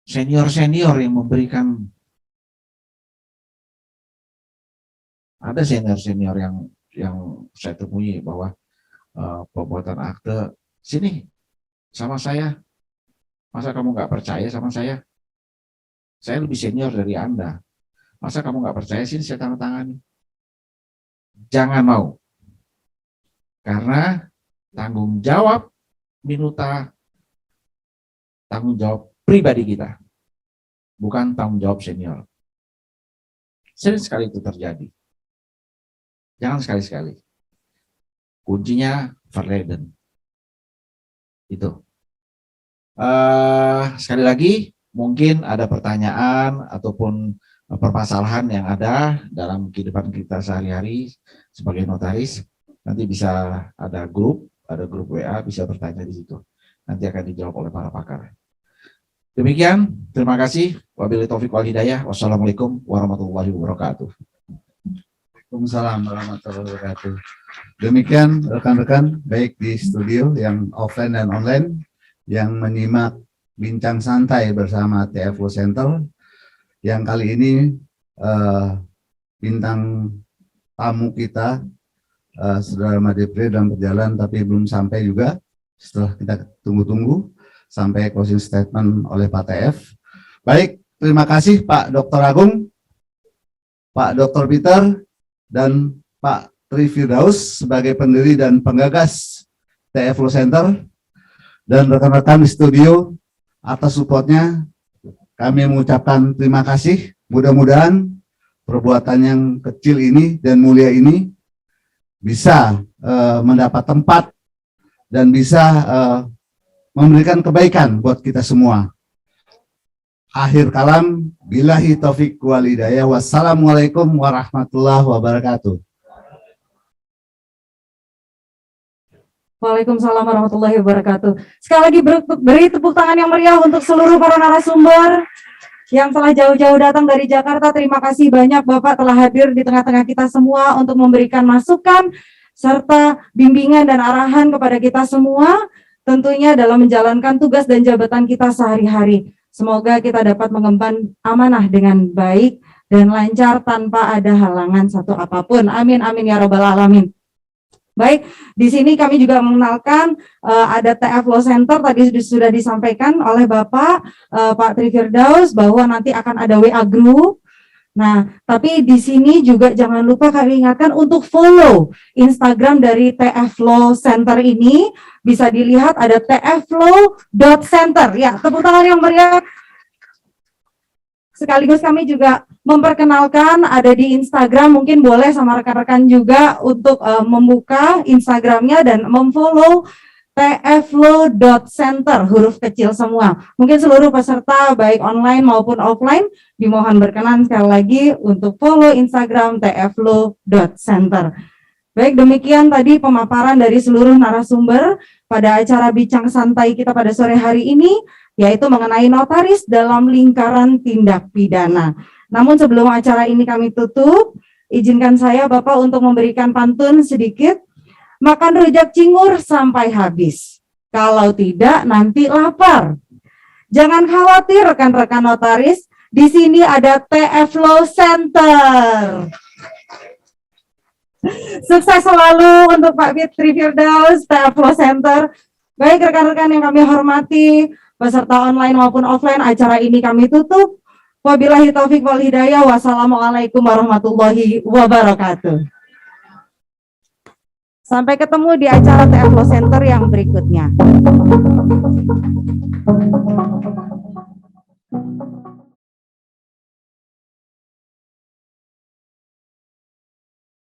senior-senior yang memberikan, ada senior-senior yang saya temui bahwa pembuatan akte, sini sama saya, masa kamu nggak percaya sama saya lebih senior dari Anda, masa kamu nggak percaya, sini saya tanda tangani. Jangan mau, karena tanggung jawab minuta, tanggung jawab pribadi kita, bukan tanggung jawab senior. Sering sekali itu terjadi. Jangan sekali-sekali. Kuncinya verleden. Itu. Sekali lagi, mungkin ada pertanyaan ataupun permasalahan yang ada dalam kehidupan kita sehari-hari sebagai notaris. Nanti bisa ada grup WA, bisa bertanya di situ. Nanti akan dijawab oleh para pakar. Demikian, terima kasih. Wabillahi taufiq wal hidayah. Wassalamualaikum warahmatullahi wabarakatuh. Waalaikumsalam warahmatullahi wabarakatuh. Demikian rekan-rekan, baik di studio yang offline dan online, yang menyimak bincang santai bersama TF Law Center, yang kali ini bintang tamu kita, Saudara Madepre dalam perjalanan tapi belum sampai juga, setelah kita tunggu-tunggu sampai closing statement oleh Pak TF. Baik, terima kasih Pak Dr. Agung, Pak Dr. Peter, dan Pak Tri Firdaus sebagai pendiri dan penggagas TF Law Center, dan rekan-rekan di studio atas supportnya. Kami mengucapkan terima kasih. Mudah-mudahan perbuatan yang kecil ini dan mulia ini bisa mendapat tempat dan bisa memberikan kebaikan buat kita semua. Akhir kalam, billahi taufiq wal hidayah. Wassalamualaikum warahmatullahi wabarakatuh. Waalaikumsalam warahmatullahi wabarakatuh. Sekali lagi beri tepuk tangan yang meriah untuk seluruh para narasumber yang telah jauh-jauh datang dari Jakarta. Terima kasih banyak Bapak telah hadir di tengah-tengah kita semua untuk memberikan masukan serta bimbingan dan arahan kepada kita semua, tentunya dalam menjalankan tugas dan jabatan kita sehari-hari. Semoga kita dapat mengemban amanah dengan baik dan lancar tanpa ada halangan satu apapun. Amin, amin ya robbal alamin. Baik, di sini kami juga mengenalkan ada TF Law Center, tadi sudah disampaikan oleh Bapak Pak Tri Firdaus bahwa nanti akan ada WA group Nah, tapi di sini juga jangan lupa kami ingatkan untuk follow Instagram dari TF Law Center ini. Bisa dilihat ada tflaw.center. Ya, tepuk tangan yang meriah. Sekaligus kami juga memperkenalkan ada di Instagram, mungkin boleh sama rekan-rekan juga untuk membuka Instagramnya dan memfollow tflaw.center, huruf kecil semua. Mungkin seluruh peserta baik online maupun offline dimohon berkenan sekali lagi untuk follow Instagram tflaw.center. Baik, demikian tadi pemaparan dari seluruh narasumber pada acara bincang santai kita pada sore hari ini, yaitu mengenai notaris dalam lingkaran tindak pidana. Namun sebelum acara ini kami tutup, izinkan saya Bapak untuk memberikan pantun sedikit. Makan rujak cingur sampai habis. Kalau tidak, nanti lapar. Jangan khawatir rekan-rekan notaris, di sini ada TF Law Center. Sukses selalu untuk Pak Fitri Firdaus, TF Law Center. Baik rekan-rekan yang kami hormati, peserta online maupun offline, acara ini kami tutup. Wabillahi taufik wal hidayah. Wassalamualaikum warahmatullahi wabarakatuh. Sampai ketemu di acara TF Law Center yang berikutnya.